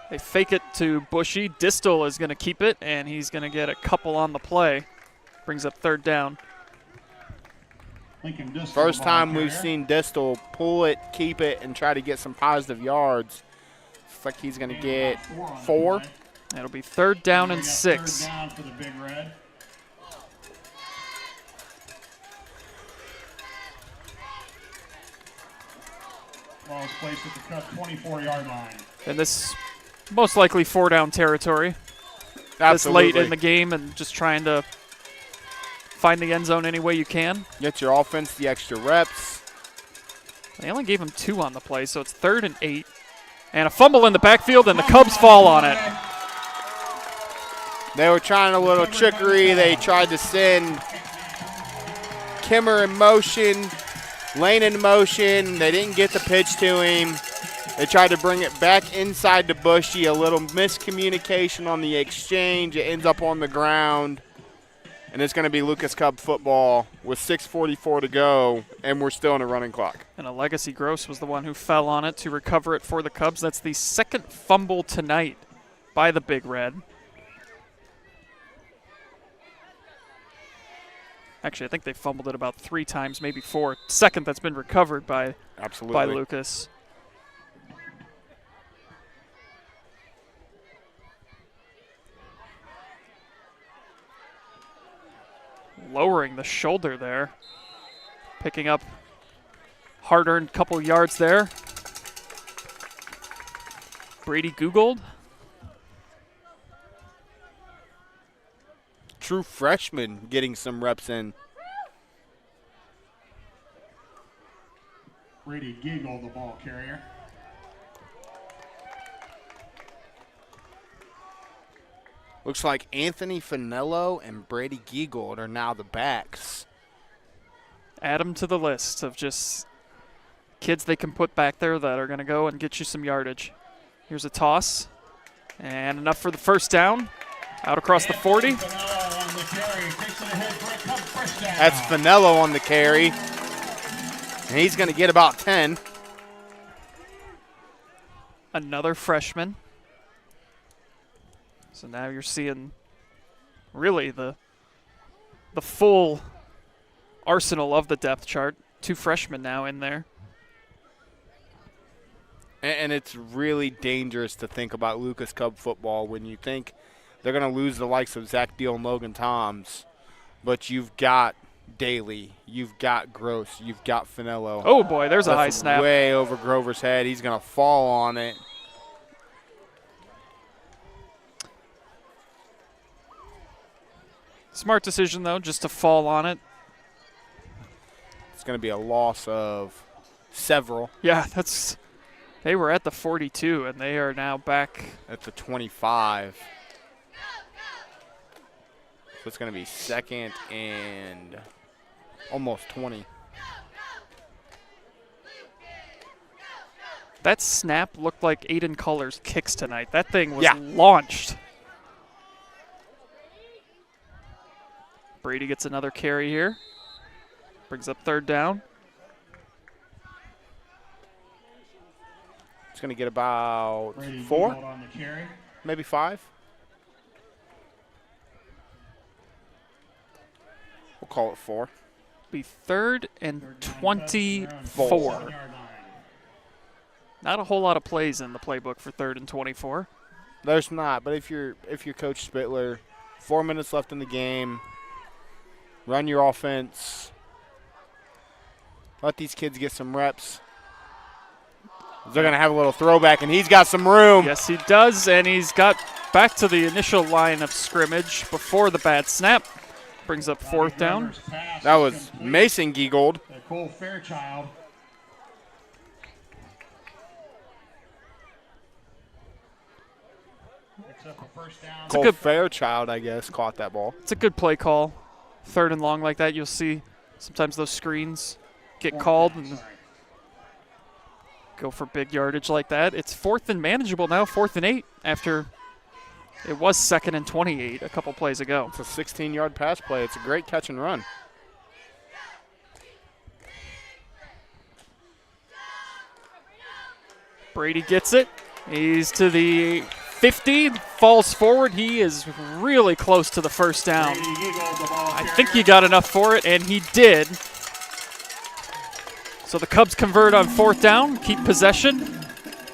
S1: They fake it to Bushy. Distel is going to keep it, and he's going to get a couple on the play. Brings up third down.
S2: First time we've seen Distel pull it, keep it, and try to get some positive yards. Looks like he's going to get 4.
S1: That'll be third down and 6.
S3: Third down for the Big Red. Ball is placed at the Cub 24-yard line.
S1: And this most likely 4-down territory.
S2: Absolutely.
S1: This late in the game and just trying to find the end zone any way you can.
S2: Get your offense the extra reps.
S1: They only gave him 2 on the play, so it's 3rd and 8. And a fumble in the backfield, and the Cubs fall on it.
S2: They were trying a little trickery. They tried to send Kimmer in motion, Lane in motion. They didn't get the pitch to him. They tried to bring it back inside to Bushy. A little miscommunication on the exchange. It ends up on the ground. And it's going to be Lucas Cub football with 6:44 to go, and we're still in a running clock.
S1: And a Legacy Gross was the one who fell on it to recover it for the Cubs. That's the 2nd fumble tonight by the Big Red. Actually, I think they fumbled it about 3 times, maybe 4. 2nd that's been recovered by Lucas. Lowering the shoulder there. Picking up hard-earned couple yards there. Brady Googled.
S2: True freshman getting some reps in.
S3: Brady Giggle, the ball carrier.
S2: Looks like Anthony Finello and Brady Giegold are now the backs.
S1: Add them to the list of just kids they can put back there that are going to go and get you some yardage. Here's a toss. And enough for the first down. Out across the 40.
S2: That's Finello on the carry. And he's going to get about 10.
S1: Another freshman. So now you're seeing really the full arsenal of the depth chart. 2 freshmen now in there.
S2: And it's really dangerous to think about Lucas Cub football when you think they're going to lose the likes of Zach Deal and Logan Toms. But you've got Daly, you've got Gross, you've got Finello.
S1: Oh, boy, there's a high snap.
S2: Way over Grover's head. He's going to fall on it.
S1: Smart decision, though, just to fall on it.
S2: It's going to be a loss of several.
S1: Yeah, they were at the 42, and they are now back
S2: at the 25. So it's going to be 2nd and almost 20.
S1: That snap looked like Aiden Culler's kicks tonight. That thing was launched. Brady gets another carry here. Brings up 3rd down.
S2: It's going to get about
S3: Brady
S2: 4,
S3: on the carry.
S2: maybe 5. We'll call it 4.
S1: Be 3rd and 24. Not a whole lot of plays in the playbook for 3rd and 24.
S2: There's not, but if you're Coach Spittler, 4 minutes left in the game, run your offense, let these kids get some reps. They're going to have a little throwback, and he's got some room.
S1: Yes, he does, and he's got back to the initial line of scrimmage before the bad snap. Brings up 4th down.
S2: That was Mason Giegold.
S3: Cole Fairchild.
S2: Cole Fairchild, I guess, caught that ball.
S1: It's a good play call. 3rd and long like that, you'll see sometimes those screens get called and go for big yardage like that. It's 4th and manageable now, 4th and 8 after it was 2nd and 28 a couple plays ago.
S2: It's a 16-yard pass play. It's a great catch and run.
S1: Brady gets it. He's to the 50, falls forward. He is really close to the first down. I think he got enough for it, and he did. So the Cubs convert on 4th down, keep possession.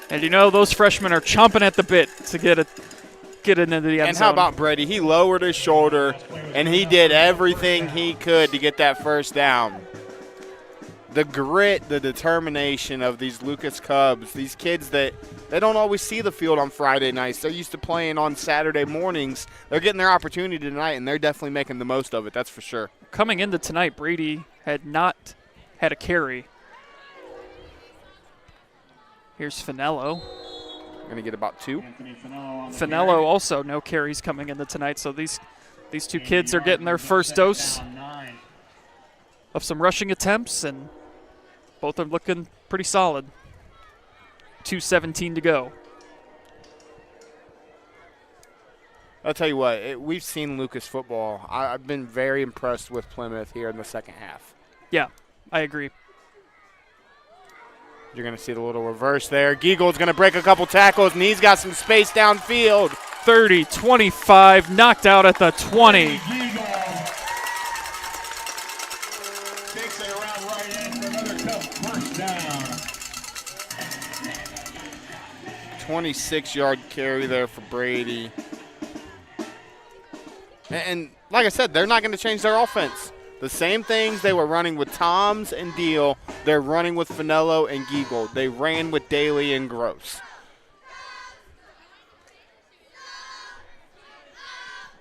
S1: And you know those freshmen are chomping at the bit to get into the end zone.
S2: And how about Brady? He lowered his shoulder, and he did everything he could to get that first down. The grit, the determination of these Lucas Cubs, these kids that they don't always see the field on Friday nights. They're used to playing on Saturday mornings. They're getting their opportunity tonight, and they're definitely making the most of it, that's for sure.
S1: coming into tonight, Brady had not had a carry. Here's Finello.
S2: Going to get about 2.
S1: Finello also no carries coming into tonight, so these two kids are getting their first dose of some rushing attempts, and both are looking pretty solid. 2:17 to go.
S2: I'll tell you what, we've seen Lucas football. I've been very impressed with Plymouth here in the second half.
S1: Yeah, I agree.
S2: You're going to see the little reverse there. Giegel's going to break a couple tackles, and he's got some space downfield.
S1: 30-25, knocked out at the 20.
S3: Takes it around right in for another Cub first down.
S2: 26-yard carry there for Brady. And like I said, they're not going to change their offense. The same things they were running with Toms and Deal, they're running with Finello and Giegel. They ran with Daly and Gross.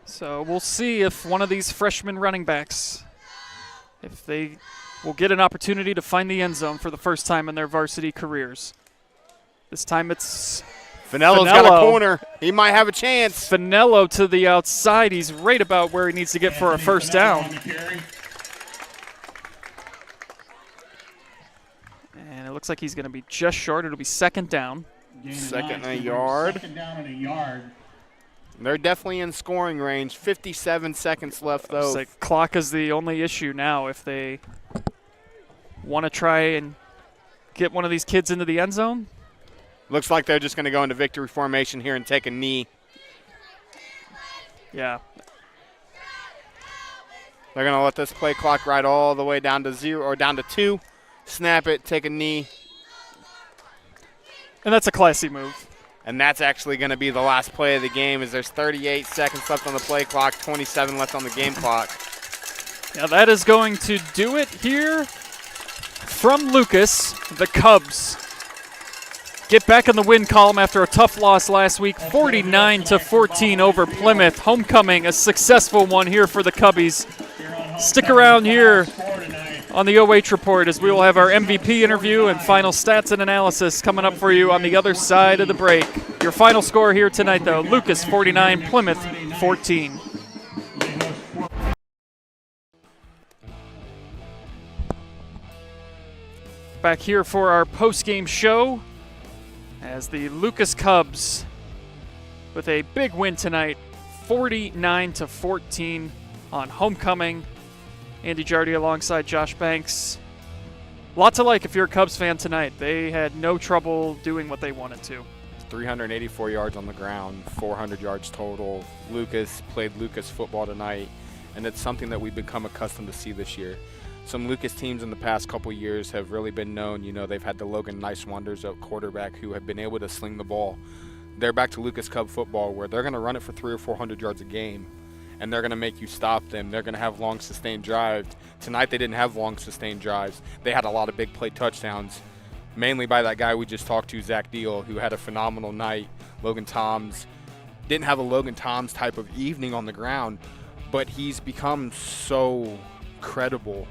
S1: So we'll see if one of these freshman running backs, if they will get an opportunity to find the end zone for the first time in their varsity careers. This time it's
S2: Finello's got a corner. He might have a chance.
S1: Finello to the outside. He's right about where he needs to get for a first down. And it looks like he's going to be just short. It'll be second down.
S2: Second and a yard.
S3: Second down and a yard.
S2: They're definitely in scoring range. 57 seconds left, though.
S1: So clock is the only issue now. If they want to try and get one of these kids into the end zone.
S2: Looks like they're just going to go into victory formation here and take a knee.
S1: Yeah.
S2: They're going to let this play clock ride all the way down to 0 or down to 2. Snap it, take a knee.
S1: And that's a classy move.
S2: And that's actually going to be the last play of the game as there's 38 seconds left on the play clock, 27 left on the game clock.
S1: Yeah, that is going to do it here from Lucas. The Cubs get back in the win column after a tough loss last week, 49-14 over Plymouth. Homecoming, a successful one here for the Cubbies. Stick around here on the OH Report as we will have our MVP interview and final stats and analysis coming up for you on the other side of the break. Your final score here tonight, though, Lucas 49, Plymouth 14. Back here for our post-game show as the Lucas Cubs with a big win tonight, 49-14 on homecoming. Andy Jardy alongside Josh Banks. Lot to like if you're a Cubs fan tonight. They had no trouble doing what they wanted to.
S2: 384 yards on the ground, 400 yards total. Lucas played Lucas football tonight, and it's something that we've become accustomed to see this year. Some Lucas teams in the past couple years have really been known. You know, they've had the Logan Nice Wonders at quarterback who have been able to sling the ball. They're back to Lucas Cub football where they're going to run it for 300 or 400 yards a game, and they're going to make you stop them. They're going to have long, sustained drives. Tonight they didn't have long, sustained drives. They had a lot of big play touchdowns, mainly by that guy we just talked to, Zach Deal, who had a phenomenal night. Logan Toms didn't have a Logan Toms type of evening on the ground, but he's become so credible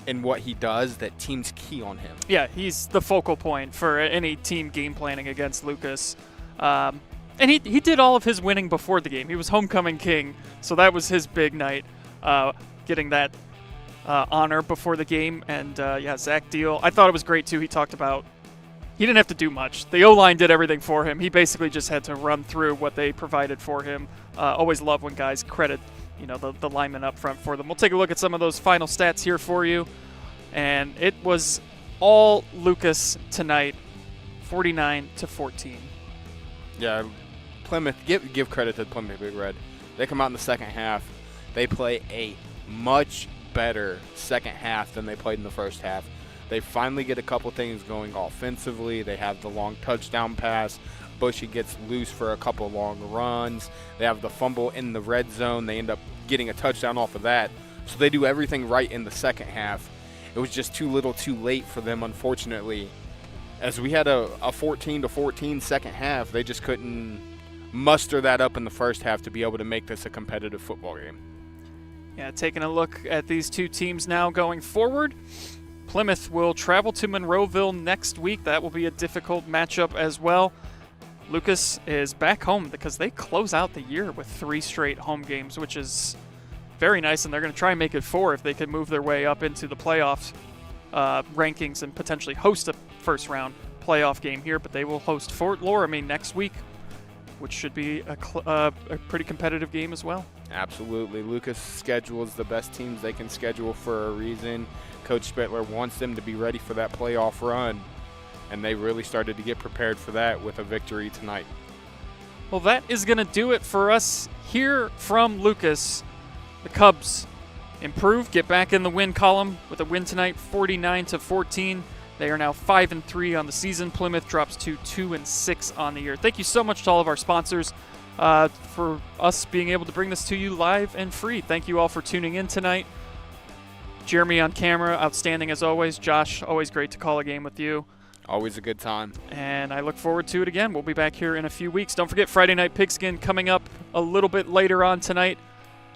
S2: in what he does that teams key on him.
S1: Yeah, he's the focal point for any team game planning against Lucas. And he did all of his winning before the game. He was homecoming king, so that was his big night, getting that honor before the game. And, yeah, Zach Deal, I thought it was great, too. He talked about he didn't have to do much. The O-line did everything for him. He basically just had to run through what they provided for him. Always love when guys credit the linemen up front for them. We'll take a look at some of those final stats here for you. And it was all Lucas tonight, 49-14.
S2: Yeah, Plymouth, give credit to Plymouth Big Red. They come out in the second half. They play a much better second half than they played in the first half. They finally get a couple things going offensively. They have the long touchdown pass. Bushy gets loose for a couple long runs. They have the fumble in the red zone. They end up getting a touchdown off of that. So they do everything right in the second half. It was just too little too late for them, unfortunately. As we had a 14-14 second half, they just couldn't muster that up in the first half to be able to make this a competitive football game.
S1: Yeah, taking a look at these two teams now going forward. Plymouth will travel to Monroeville next week. That will be a difficult matchup as well. Lucas is back home because they close out the year with 3 straight home games, which is very nice, and they're going to try and make it 4 if they can move their way up into the playoffs rankings and potentially host a first-round playoff game here. But they will host Fort Loramie next week, which should be a pretty competitive game as well.
S2: Absolutely. Lucas schedules the best teams they can schedule for a reason. Coach Spittler wants them to be ready for that playoff run, and they really started to get prepared for that with a victory tonight.
S1: Well, that is going to do it for us here from Lucas. The Cubs improve, get back in the win column with a win tonight, 49-14. They are now 5-3 on the season. Plymouth drops to 2-6 on the year. Thank you so much to all of our sponsors for us being able to bring this to you live and free. Thank you all for tuning in tonight. Jeremy on camera, outstanding as always. Josh, always great to call a game with you.
S2: Always a good time.
S1: And I look forward to it again. We'll be back here in a few weeks. Don't forget Friday Night Pigskin coming up a little bit later on tonight.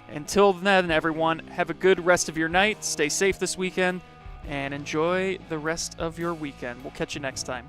S1: Until then, everyone, have a good rest of your night. Stay safe this weekend and enjoy the rest of your weekend. We'll catch you next time.